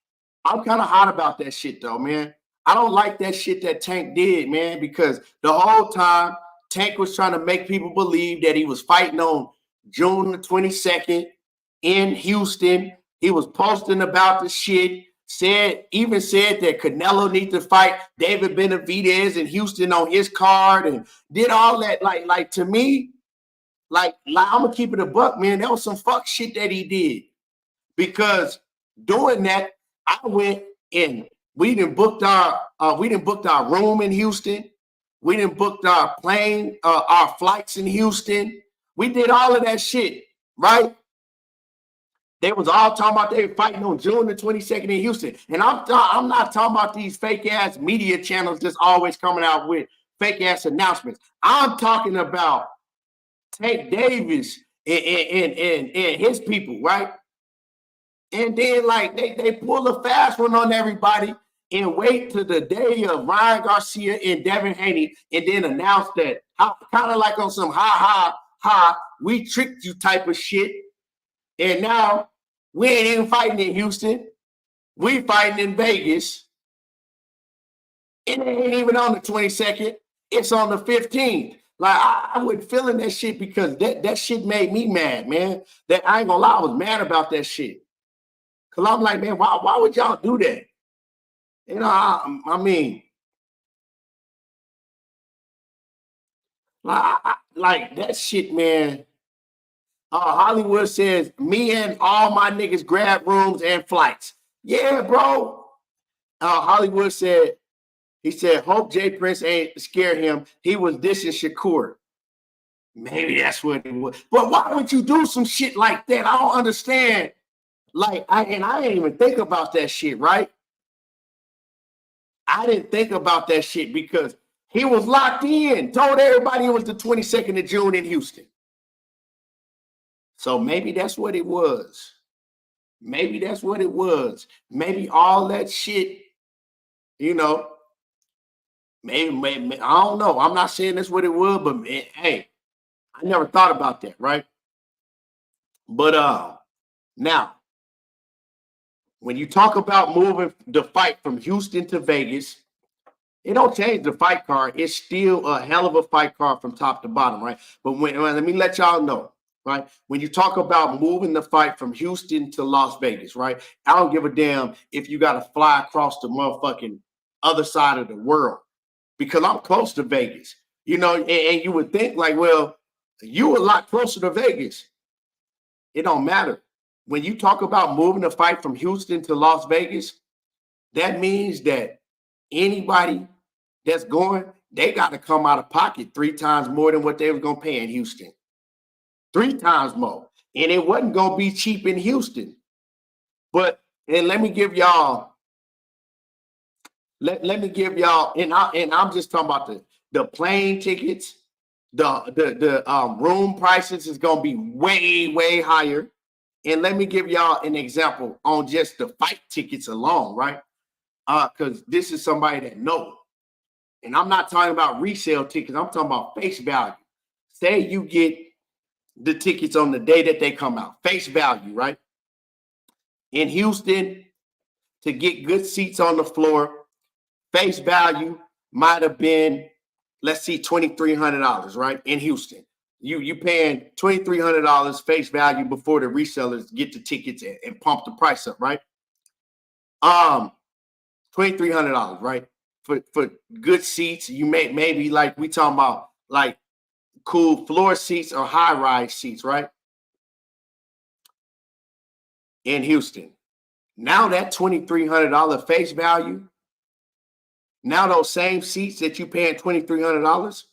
I'm kind of hot about that shit, though, man. I don't like that shit that Tank did, man, because the whole time Tank was trying to make people believe that he was fighting on June the 22nd in Houston. He was posting about the shit, even said that Canelo needs to fight David Benavidez in Houston on his card, and did all that. Like to me, like I'm gonna keep it a buck, man. That was some fuck shit that he did, because doing that, I went in. We done booked our room in Houston. We done booked our plane, our flights in Houston. We did all of that shit, right? They was all talking about they were fighting on June the 22nd in Houston. And I'm not talking about these fake-ass media channels just always coming out with fake-ass announcements. I'm talking about Tank Davis and his people, right? And then, like, they pull a fast one on everybody and wait to the day of Ryan Garcia and Devin Haney and then announce that, kind of like on some ha, we tricked you type of shit. And now we ain't even fighting in Houston. We fighting in Vegas. It ain't even on the 22nd. It's on the 15th. Like, I wasn't feeling that shit because that shit made me mad, man. That I ain't gonna lie, I was mad about that shit. Cause I'm like, man, why would y'all do that? You know, I mean, like that shit, man. Hollywood says, me and all my niggas grab rooms and flights. Yeah, bro. Hollywood said, he said, hope Jay Prince ain't scare him. He was dissing Shakur. Maybe that's what it was. But why would you do some shit like that? I don't understand. Like, I didn't even think about that shit, right? I didn't think about that shit because he was locked in, told everybody it was the 22nd of June in Houston. So maybe that's what it was. Maybe that's what it was. Maybe all that shit, you know, maybe I don't know. I'm not saying that's what it was, but hey, I never thought about that, right? But now, when you talk about moving the fight from Houston to Vegas, it don't change the fight card. It's still a hell of a fight card from top to bottom, right? But let me let y'all know, right? When you talk about moving the fight from Houston to Las Vegas, right? I don't give a damn if you got to fly across the motherfucking other side of the world, because I'm close to Vegas, you know, and you would think like, well, you a lot closer to Vegas. It don't matter. When you talk about moving the fight from Houston to Las Vegas, that means that anybody that's going, they got to come out of pocket 3 times more than what they were going to pay in Houston. 3 times more. And it wasn't going to be cheap in Houston. And let me give y'all, let me give y'all, and I'm just talking about the plane tickets, the room prices is going to be way, way higher. And let me give y'all an example on just the fight tickets alone, right? Because this is somebody that knows. And I'm not talking about resale tickets. I'm talking about face value. Say you get the tickets on the day that they come out. Face value, right? In Houston, to get good seats on the floor, face value might have been, let's see, $2,300, right? In Houston. You paying $2,300 face value before the resellers get the tickets and pump the price up, right? $2,300, right? For good seats. You maybe like we talking about like cool floor seats or high-rise seats, right? In Houston. Now that $2,300 face value, now those same seats that you paying $2,300,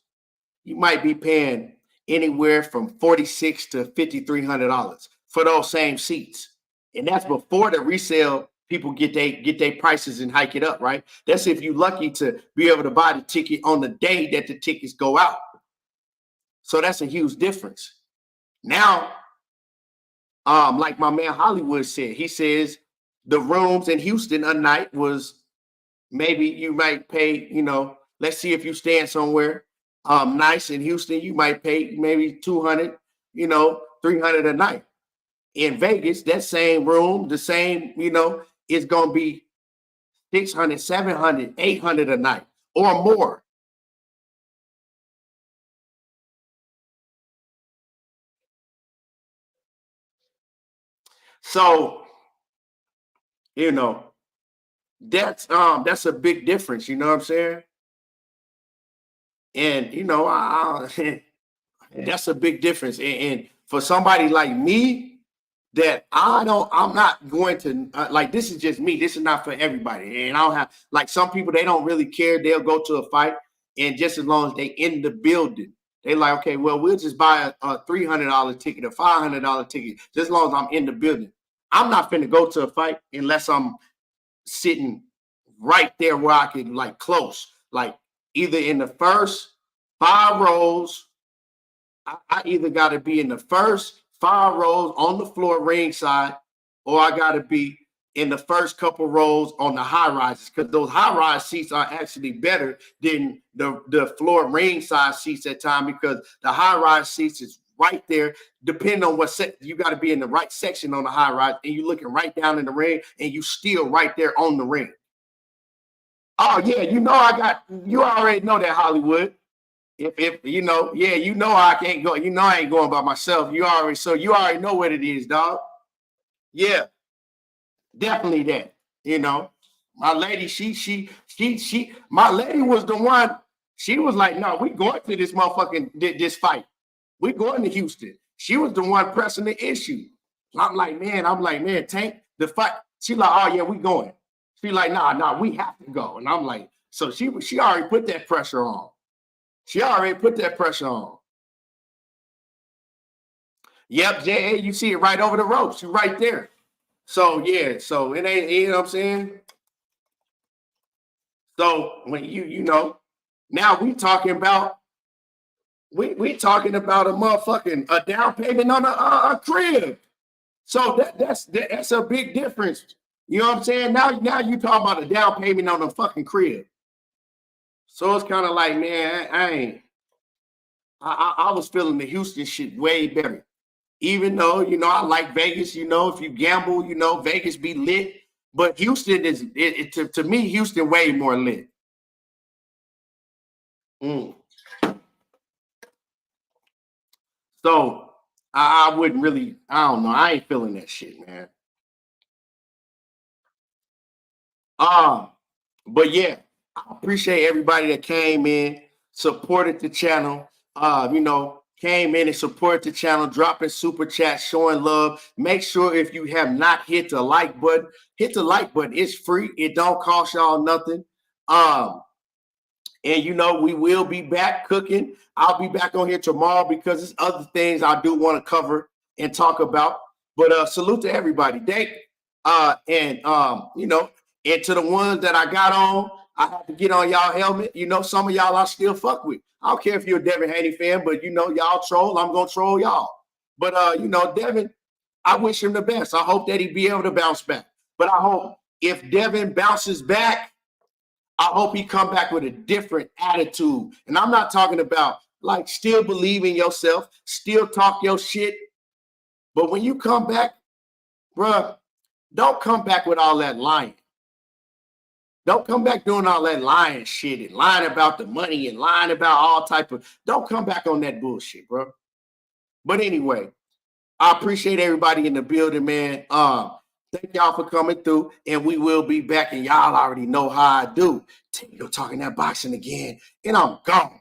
you might be paying anywhere from $4,600 to $5,300 for those same seats. And that's before the resale people get their prices and hike it up, right? That's if you're lucky to be able to buy the ticket on the day that the tickets go out. So that's a huge difference. Now, like my man Hollywood said, he says the rooms in Houston a night was maybe you might pay, let's see if you stand somewhere nice in Houston, you might pay maybe $200, $300 a night. In Vegas, that same room, the same, it's going to be $600, $700, $800 a night or more. So, that's a big difference, you know what I'm saying? And that's a big difference. And for somebody like me, that I'm not going to like, this is just me. This is not for everybody. And I don't have, like, some people, they don't really care. They'll go to a fight, and just as long as they in the building, they like, okay, well, we'll just buy a $300 ticket, a $500 ticket, just as long as I'm in the building. I'm not finna go to a fight unless I'm sitting right there where I could, like, close, like either in the first 5 rows. I either got to be in the first 5 rows on the floor ringside, or I got to be in the first couple rows on the high rises, because those high rise seats are actually better than the floor ringside seats at time, because the high rise seats is right there. Depending on what set, you got to be in the right section on the high rise, and you're looking right down in the ring, and you still right there on the ring. Oh yeah, you already know that, Hollywood. If I can't go, I ain't going by myself. You already know what it is, dog. Yeah, definitely that. My lady, my lady was the one. She was like, no, we going to this motherfucking this fight. We going to Houston. She was the one pressing the issue. I'm like, man, Tank, the fight. She like, oh yeah, we going. She like, nah, we have to go. And I'm like, so she already put that pressure on. She already put that pressure on. Yep, J.A., you see it right over the ropes. You're right there. So, yeah, so it ain't, you know what I'm saying? So, when now we talking about a motherfucking a down payment on a crib. So that's a big difference. You know what I'm saying? Now you talking about a down payment on a fucking crib. So it's kind of like, man, I was feeling the Houston shit way better. Even though, I like Vegas, if you gamble, Vegas be lit. But Houston is, to me, Houston way more lit. So I wouldn't really, I don't know. I ain't feeling that shit, man. But yeah, I appreciate everybody that came in, supported the channel, came in and supported the channel, dropping super chats, showing love. Make sure if you have not hit the like button, hit the like button. It's free. It don't cost y'all nothing. And we will be back cooking. I'll be back on here tomorrow because there's other things I do want to cover and talk about. But salute to everybody. And to the ones that I got on, I have to get on y'all helmet. Some of y'all I still fuck with. I don't care if you're a Devin Haney fan, but y'all troll, I'm gonna troll y'all. But Devin, I wish him the best. I hope that he be able to bounce back. But I hope if Devin bounces back, I hope he come back with a different attitude. And I'm not talking about like still believe in yourself, still talk your shit. But when you come back, bruh, don't come back with all that lying. Don't come back doing all that lying shit and lying about the money and lying about all type of, don't come back on that bullshit, bro. But anyway, I appreciate everybody in the building, man. Thank y'all for coming through, and we will be back, and y'all already know how I do. Tingo talking that boxing again, and I'm gone.